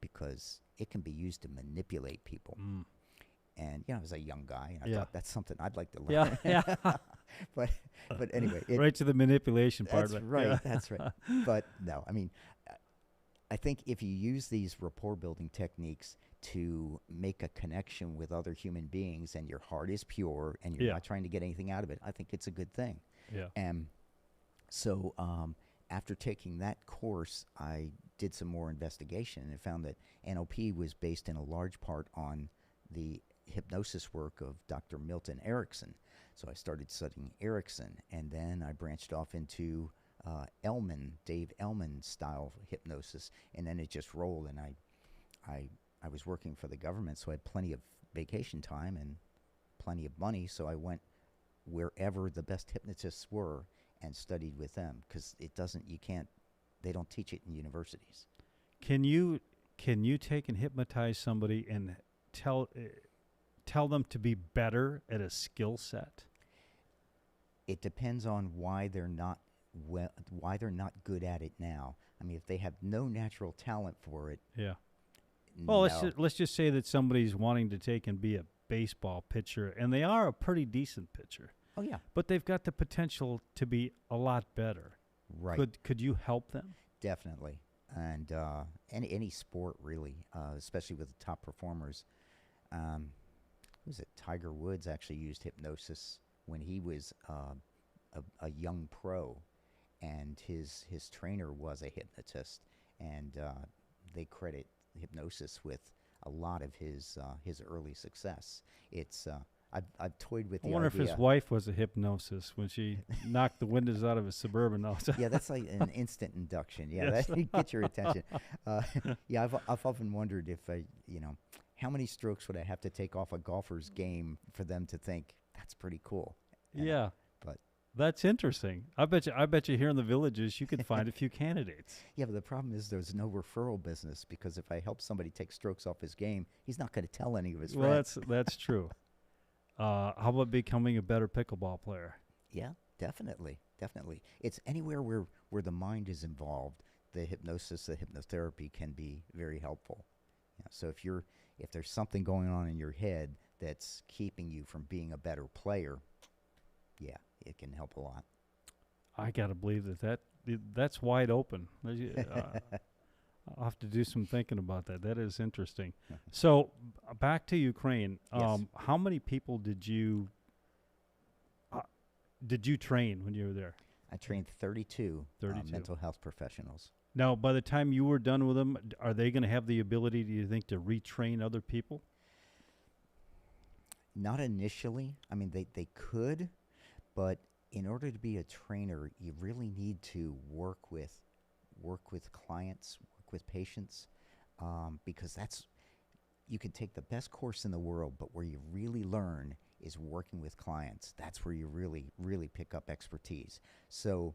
S4: because it can be used to manipulate people. And, I was a young guy, and I thought that's something I'd like to learn.
S1: Yeah.
S4: but anyway.
S1: Right to the manipulation part.
S4: That's right. Yeah. That's right. But no, I mean, I think if you use these rapport building techniques to make a connection with other human beings and your heart is pure and you're not trying to get anything out of it, I think it's a good thing.
S1: Yeah.
S4: And so after taking that course, I did some more investigation and found that NLP was based in a large part on the hypnosis work of Dr. Milton Erickson. So I started studying Erickson, and then I branched off into Dave Ellman style hypnosis, and then it just rolled. And I was working for the government, so I had plenty of vacation time and plenty of money, so I went wherever the best hypnotists were and studied with them, because they don't teach it in universities.
S1: Can you take and hypnotize somebody and tell them to be better at a skill set?
S4: It depends on why they're not good at it now. I mean, if they have no natural talent for it.
S1: Yeah. Well, let's just say that somebody's wanting to take and be a baseball pitcher, and they are a pretty decent pitcher.
S4: Oh yeah.
S1: But they've got the potential to be a lot better.
S4: Right.
S1: Could you help them?
S4: Definitely. And any sport really, especially with the top performers. Who was it? Tiger Woods actually used hypnosis when he was a young pro, and his trainer was a hypnotist, and they credit hypnosis with a lot of his early success. It's I've toyed with the idea.
S1: I wonder if his wife was a hypnosis when she knocked the windows out of his Suburban.
S4: Yeah, that's like an instant induction. Yeah,
S1: Yes.
S4: that gets your attention. Yeah, I've often wondered if how many strokes would I have to take off a golfer's game for them to think that's pretty cool?
S1: Yeah,
S4: but
S1: that's interesting. I bet you here in the villages you could find a few candidates.
S4: Yeah, but the problem is there's no referral business, because if I help somebody take strokes off his game, he's not going to tell any of his friends.
S1: Well, that's true. How about becoming a better pickleball player?
S4: Yeah, definitely. It's anywhere where the mind is involved. The hypnosis, the hypnotherapy can be very helpful. Yeah, so if there's something going on in your head that's keeping you from being a better player, yeah, it can help a lot.
S1: I gotta believe that's wide open. I'll have to do some thinking about that. That is interesting. So back to Ukraine.
S4: Yes.
S1: How many people did you train when you were there?
S4: I trained 32,
S1: 32.
S4: Mental health professionals.
S1: Now, by the time you were done with them, are they going to have the ability, do you think, to retrain other people?
S4: Not initially. I mean, they could, but in order to be a trainer, you really need to work with work with clients, work with patients, because you can take the best course in the world, but where you really learn is working with clients. That's where you really, really pick up expertise. So,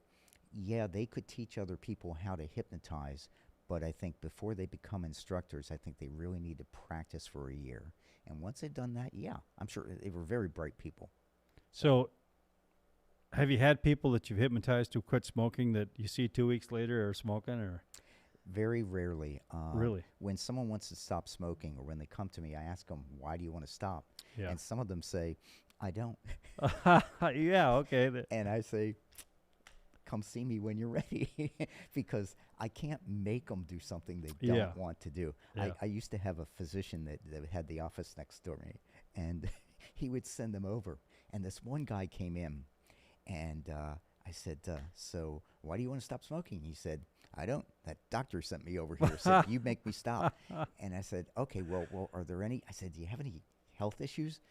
S4: yeah, they could teach other people how to hypnotize, but I think before they become instructors, I think they really need to practice for a year. And once they've done that, yeah, I'm sure they were very bright people.
S1: So, have you had people that you've hypnotized who quit smoking that you see 2 weeks later are smoking, or?
S4: Very rarely.
S1: Really?
S4: When someone wants to stop smoking, or when they come to me, I ask them, why do you want to stop?
S1: Yeah.
S4: And some of them say, I don't.
S1: Yeah, okay.
S4: And I say, come see me when you're ready, because I can't make them do something they don't want to do.
S1: Yeah.
S4: I used to have a physician that had the office next door to me, and he would send them over. And this one guy came in, and I said, so why do you want to stop smoking? He said, I don't. That doctor sent me over here, said, you make me stop. And I said, okay, well, are there any? I said, do you have any health issues?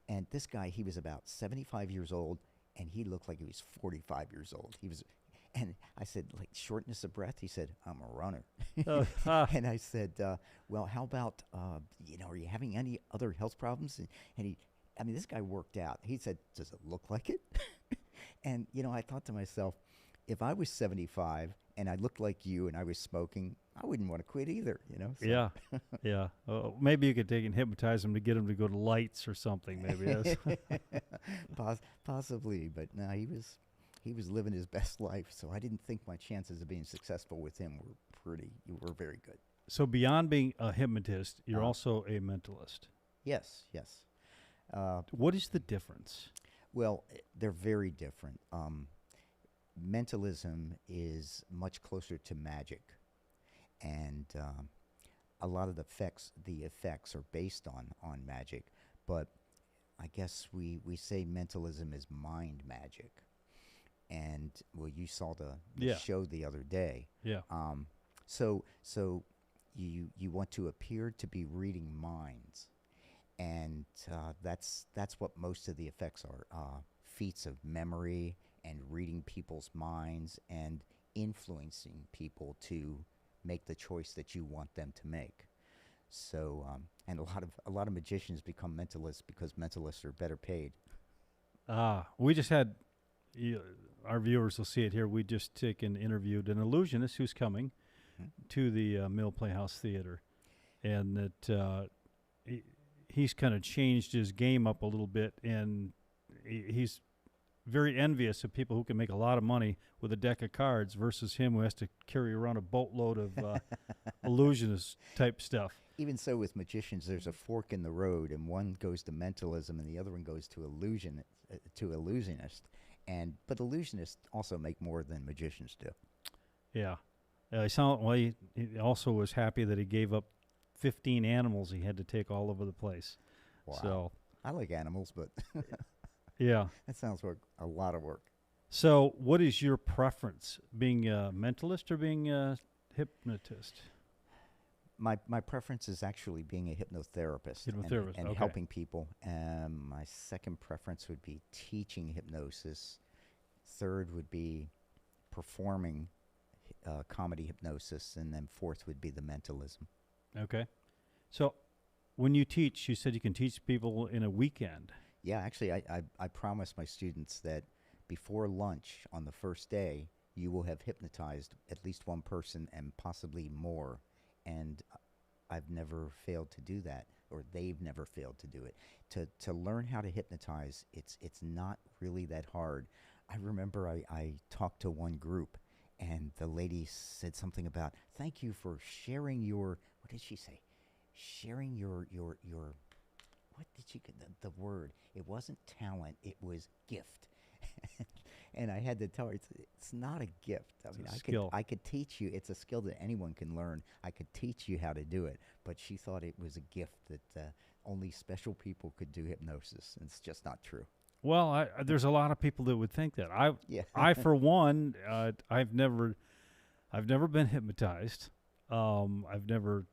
S4: And this guy, he was about 75 years old, and he looked like he was 45 years old. And I said, like, shortness of breath? He said, I'm a runner. And I said, well, how about, are you having any other health problems? And this guy worked out. He said, does it look like it? And, I thought to myself, if I was 75 and I looked like you and I was smoking, I wouldn't want to quit either, So.
S1: Yeah, yeah. Maybe you could take and hypnotize him to get him to go to lights or something, maybe.
S4: Possibly, but no, he was living his best life, so I didn't think my chances of being successful with him were very good.
S1: So beyond being a hypnotist, you're also a mentalist.
S4: Yes.
S1: What is the difference?
S4: Well, they're very different. Mentalism is much closer to magic, and a lot of the effects are based on magic, but I guess we say mentalism is mind magic. And well, you saw the show the other day.
S1: Yeah.
S4: So you want to appear to be reading minds, and that's what most of the effects are. Feats of memory and reading people's minds and influencing people to make the choice that you want them to make. So and a lot of magicians become mentalists because mentalists are better paid.
S1: We just had. Our viewers will see it here. We just interviewed an illusionist who's coming to the Mill Playhouse Theater, and that he's kind of changed his game up a little bit, and he's very envious of people who can make a lot of money with a deck of cards versus him who has to carry around a boatload of illusionist type stuff.
S4: Even so, with magicians, there's a fork in the road, and one goes to mentalism, and the other one goes to illusionist. But illusionists also make more than magicians do.
S1: Yeah. He also was happy that he gave up 15 animals he had to take all over the place.
S4: Wow.
S1: So
S4: I like animals, but
S1: yeah,
S4: that sounds like a lot of work.
S1: So what is your preference, being a mentalist or being a hypnotist?
S4: My preference is actually being a hypnotherapist and
S1: okay.
S4: helping people. My second preference would be teaching hypnosis. Third would be performing comedy hypnosis. And then fourth would be the mentalism.
S1: Okay. So when you teach, you said you can teach people in a weekend.
S4: Yeah, actually, I promise my students that before lunch on the first day, you will have hypnotized at least one person and possibly more. And I've never failed to do that, or they've never failed to do it. To learn how to hypnotize, it's not really that hard. I remember I talked to one group, and the lady said something about, thank you for sharing your, what did she say? Sharing your what did she, the word, it wasn't talent, it was gift. And I had to tell her, it's not a gift. I mean, I could teach you. It's a skill that anyone can learn. I could teach you how to do it. But she thought it was a gift that only special people could do hypnosis. And it's just not true.
S1: Well, there's a lot of people that would think that. I for one, I've never been hypnotized. I've never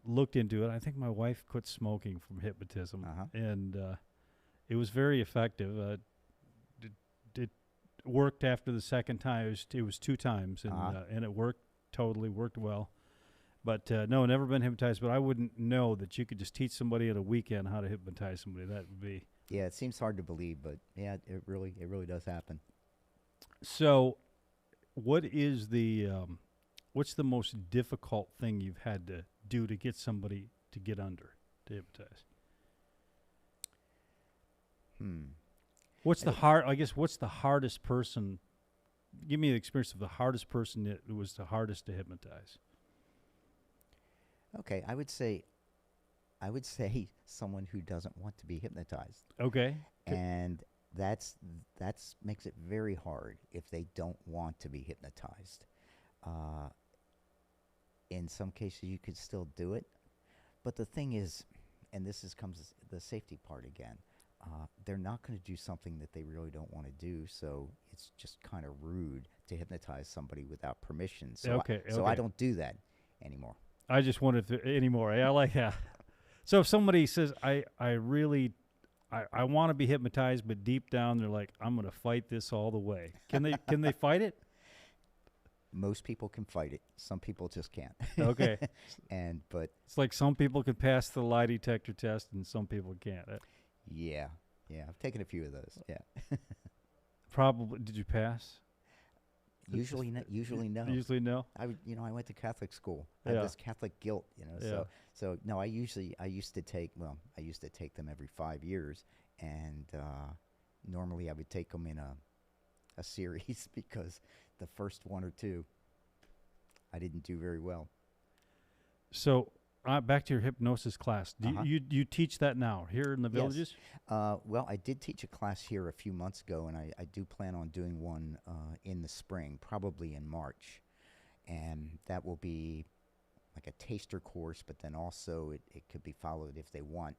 S1: looked into it. I think my wife quit smoking from hypnotism, and it was very effective. It worked after the second time. It was 2 times, and it worked totally worked well. But no, never been hypnotized. But I wouldn't know that you could just teach somebody at a weekend how to hypnotize somebody. That would be
S4: Yeah, it seems hard to believe, but yeah, it really does happen.
S1: so. What is the what's the most difficult thing you've had to do to get somebody to get under to hypnotize? What's the hard? I guess what's the hardest person? Give me the experience of the hardest person that was the hardest to hypnotize.
S4: Okay, I would say someone who doesn't want to be hypnotized.
S1: Okay.
S4: And that's makes it very hard if they don't want to be hypnotized. In some cases, you could still do it, but the thing is, and comes the safety part again. They're not going to do something that they really don't want to do, so it's just kind of rude to hypnotize somebody without permission. So I don't do that anymore.
S1: I just wanted to anymore. I like that. So if somebody says, I want to be hypnotized, but deep down they're like, I'm going to fight this all the way. Can they fight it?
S4: Most people can fight it. Some people just can't.
S1: Okay.
S4: But
S1: it's like some people can pass the lie detector test and some people can't.
S4: Yeah. I've taken a few of those. Yeah.
S1: Probably. Did you pass?
S4: Usually no.
S1: Usually no.
S4: I went to Catholic school. I had this Catholic guilt, So no, I used to take them every 5 years, and normally I would take them in a series because the first one or two I didn't do very well.
S1: So back to your hypnosis class. Do you teach that now here in the villages?
S4: Yes. Well, I did teach a class here a few months ago, and I do plan on doing one in the spring, probably in March. And that will be like a taster course, but then also it could be followed if they want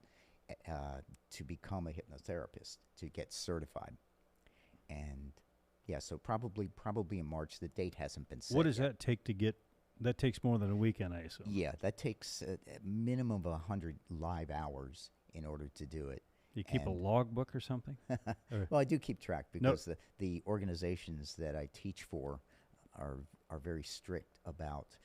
S4: to become a hypnotherapist, to get certified. And yeah, so probably in March. The date hasn't been set.
S1: What does that take to get? That takes more than a weekend, I assume.
S4: Yeah, that takes a minimum of 100 live hours in order to do it.
S1: You keep a logbook or something?
S4: Well, I do keep track because the organizations that I teach for are very strict about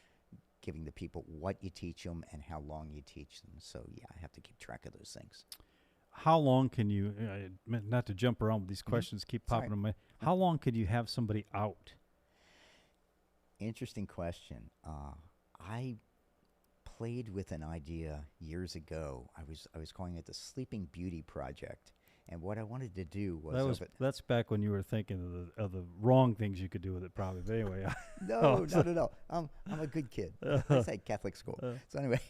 S4: giving the people what you teach them and how long you teach them. So, yeah, I have to keep track of those things.
S1: How long can you, not to jump around, but these questions keep popping in my, how long could you have somebody out?
S4: Interesting question. I played with an idea years ago. I was calling it the Sleeping Beauty Project, and what I wanted to do was
S1: that's back when you were thinking of the wrong things you could do with it, probably. But anyway,
S4: no. I'm a good kid. I said Catholic school. So anyway,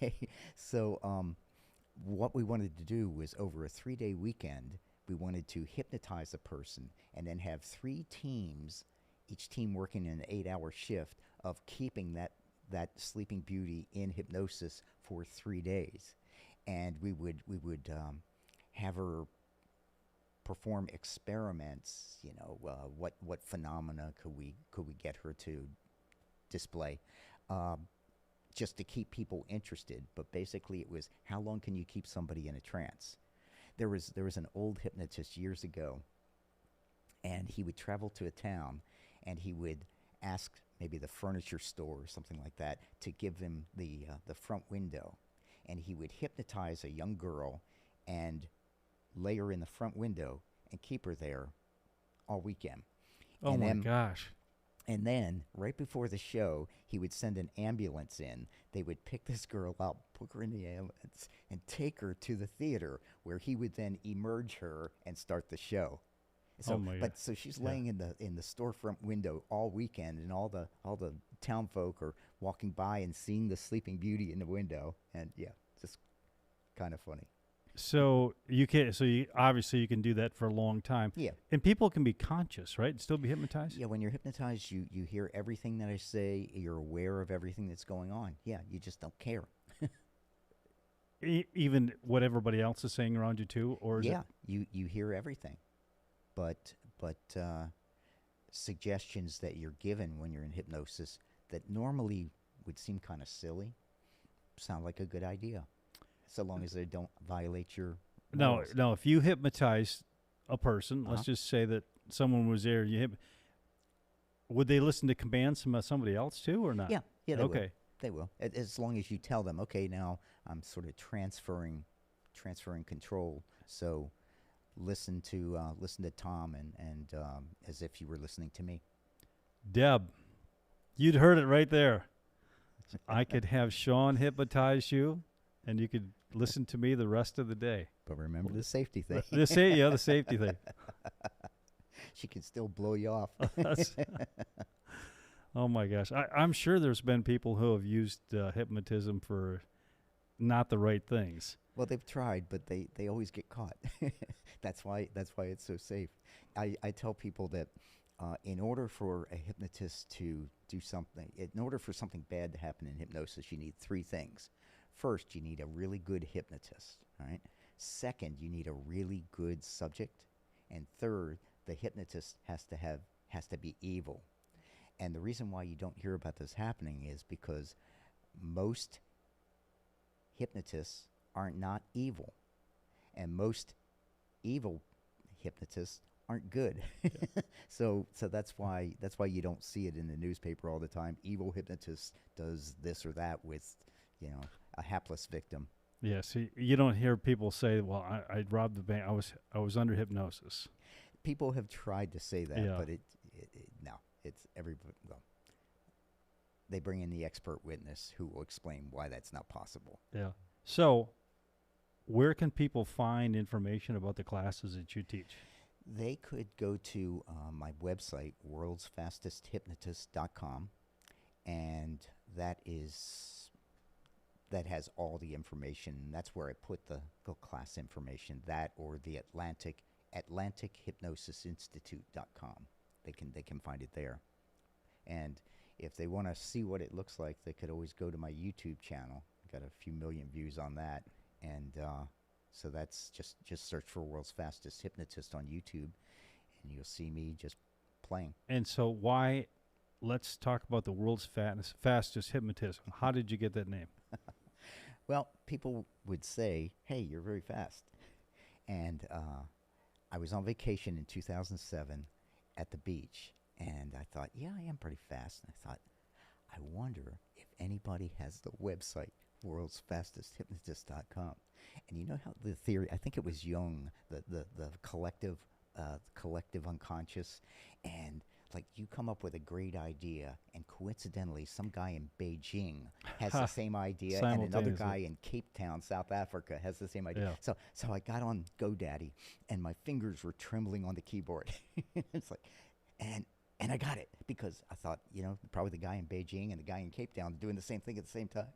S4: what we wanted to do was over a 3-day weekend, we wanted to hypnotize a person and then have 3 teams, each team working an 8-hour shift of keeping that Sleeping Beauty in hypnosis for 3 days. And we would have her perform experiments, what phenomena could we get her to display, just to keep people interested. But basically it was, how long can you keep somebody in a trance? There was an old hypnotist years ago, and he would travel to a town, and he would ask maybe the furniture store or something like that to give him the front window, and he would hypnotize a young girl and lay her in the front window and keep her there all weekend.
S1: Oh, my gosh.
S4: And then, right before the show, he would send an ambulance in. They would pick this girl up, put her in the ambulance, and take her to the theater, where he would then emerge her and start the show. So, so she's laying in the storefront window all weekend, and all the town folk are walking by and seeing the Sleeping Beauty in the window, and just kind of funny.
S1: So you can, obviously you can do that for a long time.
S4: Yeah.
S1: And people can be conscious, right? And still be hypnotized?
S4: Yeah, when you're hypnotized, you hear everything that I say. You're aware of everything that's going on. Yeah, you just don't care.
S1: Even what everybody else is saying around you too, or is
S4: you hear everything, but suggestions that you're given when you're in hypnosis that normally would seem kind of silly sound like a good idea. So long as they don't violate your morals.
S1: No. If you hypnotize a person, let's just say that someone was there, would they listen to commands from somebody else too, or not?
S4: Yeah. Yeah, they will.
S1: Okay.
S4: They will. As long as you tell them, okay, now I'm sort of transferring control. So listen to Tom and as if you were listening to me.
S1: Deb, you'd heard it right there. I could have Sean hypnotize you, and you could listen to me the rest of the day.
S4: But remember the safety thing.
S1: The safety thing.
S4: She can still blow you off.
S1: Oh my gosh, I'm sure there's been people who have used hypnotism for not the right things.
S4: Well, they've tried, but they always get caught. That's why it's so safe. I tell people that in order for a hypnotist to do something, in order for something bad to happen in hypnosis, you need three things. First, you need a really good hypnotist, all right? Second, you need a really good subject. And third, the hypnotist has to be evil. And the reason why you don't hear about this happening is because most hypnotists are not evil. And most evil hypnotists aren't good. Yeah. So that's why you don't see it in the newspaper all the time. Evil hypnotist does this or that with, a hapless victim.
S1: Yeah, see, you don't hear people say, "Well, I robbed the bank. I was under hypnosis."
S4: People have tried to say that,
S1: Yeah.
S4: but no, it's everybody. Well, they bring in the expert witness who will explain why that's not possible.
S1: Yeah. So, where can people find information about the classes that you teach?
S4: They could go to my website, worldsfastesthypnotist.com, and that has all the information. That's where I put the class information. That or the AtlanticHypnosisInstitute.com. They can find it there. And if they want to see what it looks like, they could always go to my YouTube channel. Got a few million views on that, and so that's just search for World's Fastest Hypnotist on YouTube, and you'll see me just playing.
S1: And so let's talk about the world's fastest hypnotist. How did you get that name?
S4: Well, people would say, "Hey, you're very fast," and I was on vacation in 2007 at the beach, and I thought, "Yeah, I am pretty fast." And I thought, I wonder if anybody has the website worldsfastesthypnotist.com. And you know how the theory, I think it was Jung, the collective unconscious, and like you come up with a great idea, and coincidentally some guy in Beijing has the same idea, and another guy in Cape Town, South Africa has the same idea.
S1: Yeah.
S4: So I got on GoDaddy, and my fingers were trembling on the keyboard. It's like, and I got it because I thought, probably the guy in Beijing and the guy in Cape Town doing the same thing at the same time.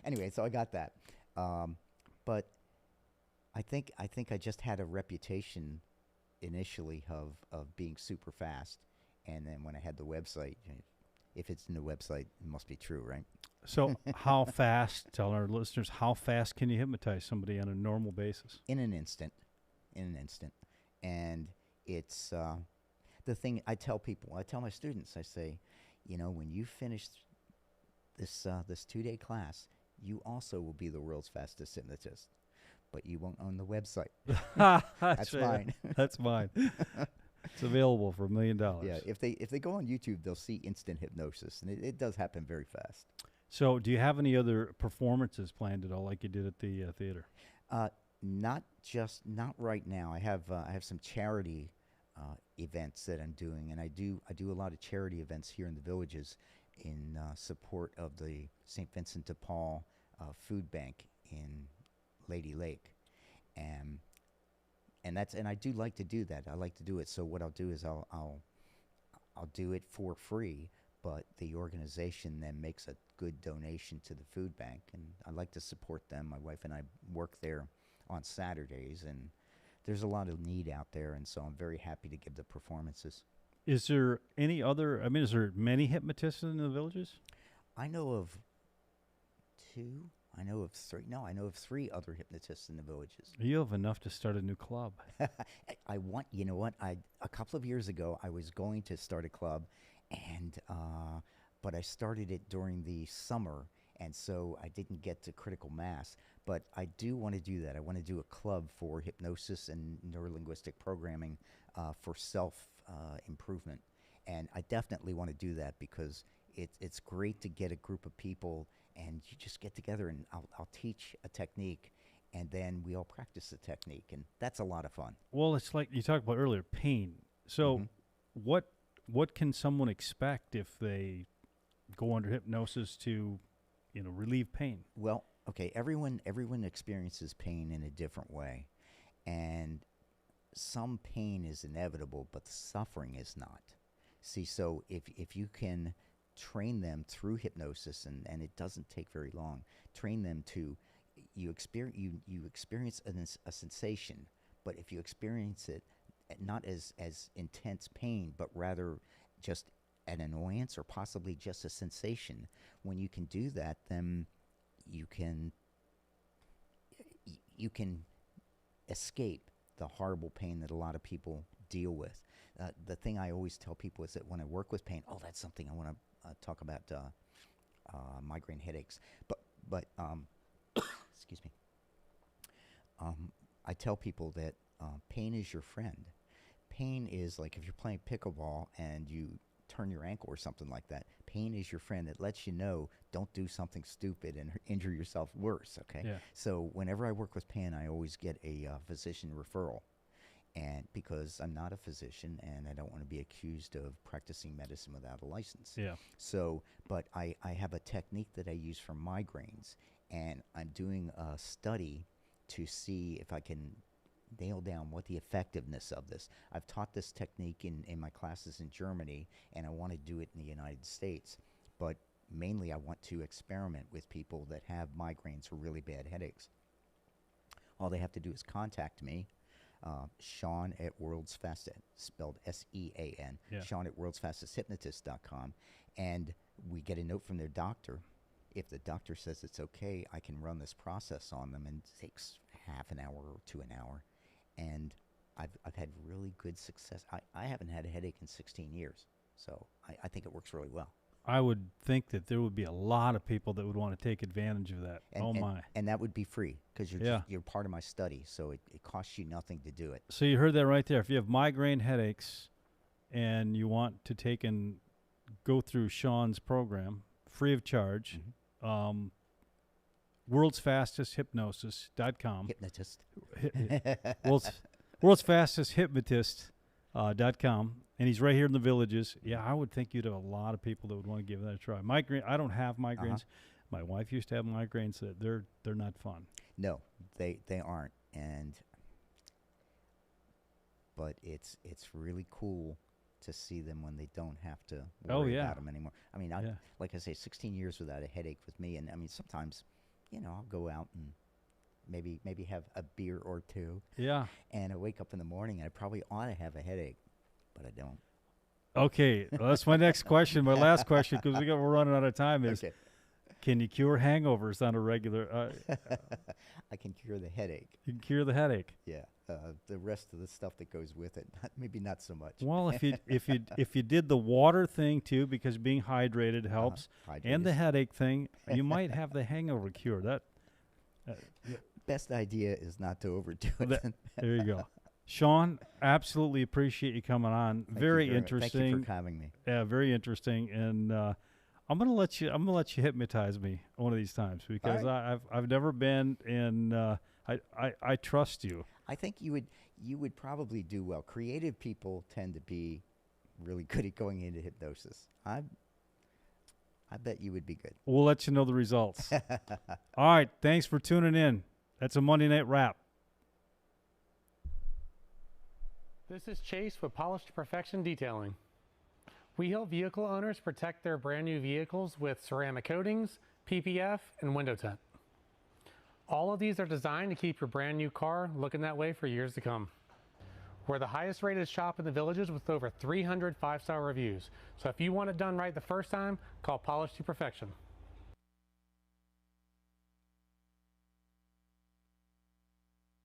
S4: Anyway, so I got that. But I think I just had a reputation initially of being super fast. And then when I had the website, if it's in the website, it must be true, right?
S1: So how fast, tell our listeners, how fast can you hypnotize somebody on a normal basis?
S4: In an instant. And it's the thing I tell people, I tell my students, I say, when you finish this 2-day class, you also will be the world's fastest hypnotist, but you won't own the website. That's fine.
S1: That's fine. It's available for $1 million.
S4: Yeah, if they go on YouTube, they'll see instant hypnosis, and it does happen very fast.
S1: So, do you have any other performances planned at all, like you did at the theater?
S4: Not right now. I have some charity events that I'm doing, and I do a lot of charity events here in the villages in support of the St. Vincent de Paul food bank in Lady Lake, and I do like to do that. I like to do it. So what I'll do is I'll do it for free, but the organization then makes a good donation to the food bank, and I like to support them. My wife and I work there on Saturdays, and there's a lot of need out there, and so I'm very happy to give the performances.
S1: Is there any other, is there many hypnotists in the villages?
S4: I know of 2. I know of 3. No, I know of 3 other hypnotists in the villages.
S1: You have enough to start a new club.
S4: You know what? A couple of years ago, I was going to start a club, and but I started it during the summer, and so I didn't get to critical mass. But I do want to do that. I want to do a club for hypnosis and neurolinguistic programming for self improvement, and I definitely want to do that because it's great to get a group of people and you just get together and I'll teach a technique and then we all practice the technique, and that's a lot of fun.
S1: Well, it's like you talked about earlier, pain. So what can someone expect if they go under hypnosis to, relieve pain?
S4: Well, okay, everyone experiences pain in a different way, and some pain is inevitable, but the suffering is not. See, so if you can train them through hypnosis, and it doesn't take very long, train them to you experience a sensation, but if you experience it not as intense pain, but rather just an annoyance or possibly just a sensation, when you can do that, then you can escape the horrible pain that a lot of people deal with. The thing I always tell people is that when I work with pain, that's something I want to talk about, migraine headaches. But excuse me. I tell people that pain is your friend. Pain is like if you're playing pickleball and you turn your ankle or something like that. Pain is your friend. It lets you know don't do something stupid and injure yourself worse. Okay.
S1: Yeah.
S4: So whenever I work with pain, I always get a physician referral, and because I'm not a physician and I don't want to be accused of practicing medicine without a license.
S1: Yeah.
S4: So, but I have a technique that I use for migraines, and I'm doing a study to see if I can nail down what the effectiveness of this. I've taught this technique in my classes in Germany, and I want to do it in the United States. But mainly I want to experiment with people that have migraines or really bad headaches. All they have to do is contact me, Sean at World's Fastest, spelled S-E-A-N,
S1: Yeah.
S4: Sean at worldsfastesthypnotist.com, and we get a note from their doctor. If the doctor says it's okay, I can run this process on them, and it takes half an hour to an hour. And I've had really good success. I haven't had a headache in 16 years, so I think it works really well.
S1: I would think that there would be a lot of people that would want to take advantage of that.
S4: And, and that would be free because
S1: Yeah.
S4: you're part of my study, so it costs you nothing to do it.
S1: So you heard that right there. If you have migraine headaches and you want to take and go through Sean's program free of charge, World's Fastest Hypnosis.com.
S4: Hypnotist.
S1: World's Fastest Hypnotist.com. And he's right here in the Villages. Yeah, I would think you'd have a lot of people that would want to give that a try. Migraine. I don't have migraines. My wife used to have migraines. They're not fun.
S4: No, they aren't. But it's really cool to see them when they don't have to worry about them anymore. I mean, like I say, 16 years without a headache with me, and I mean sometimes, I'll go out and maybe have a beer or two.
S1: Yeah.
S4: And I wake up in the morning and I probably ought to have a headache, but I don't.
S1: Okay, well, that's my next question. My last question, because we're running out of time, is can you cure hangovers on a regular?
S4: I can cure the headache.
S1: You can cure the headache.
S4: Yeah. The rest of the stuff that goes with it, maybe not so much.
S1: Well, if you did the water thing too, because being hydrated helps, and the headache thing, you might have the hangover cure. That
S4: best idea is not to overdo it.
S1: There you go. Sean, absolutely appreciate you coming on. Very interesting.
S4: Thank you for having me.
S1: Yeah, very interesting. And I'm gonna let you hypnotize me one of these times because I've never been, and I trust you.
S4: I think you would probably do well. Creative people tend to be really good at going into hypnosis. I bet you would be good.
S1: We'll let you know the results. All right, thanks for tuning in. That's a Monday Night Wrap.
S3: This is Chase with Polished to Perfection Detailing. We help vehicle owners protect their brand new vehicles with ceramic coatings, PPF, and window tint. All of these are designed to keep your brand new car looking that way for years to come. We're the highest rated shop in the Villages with over 300 5-star reviews. So if you want it done right the first time, call Polished to Perfection.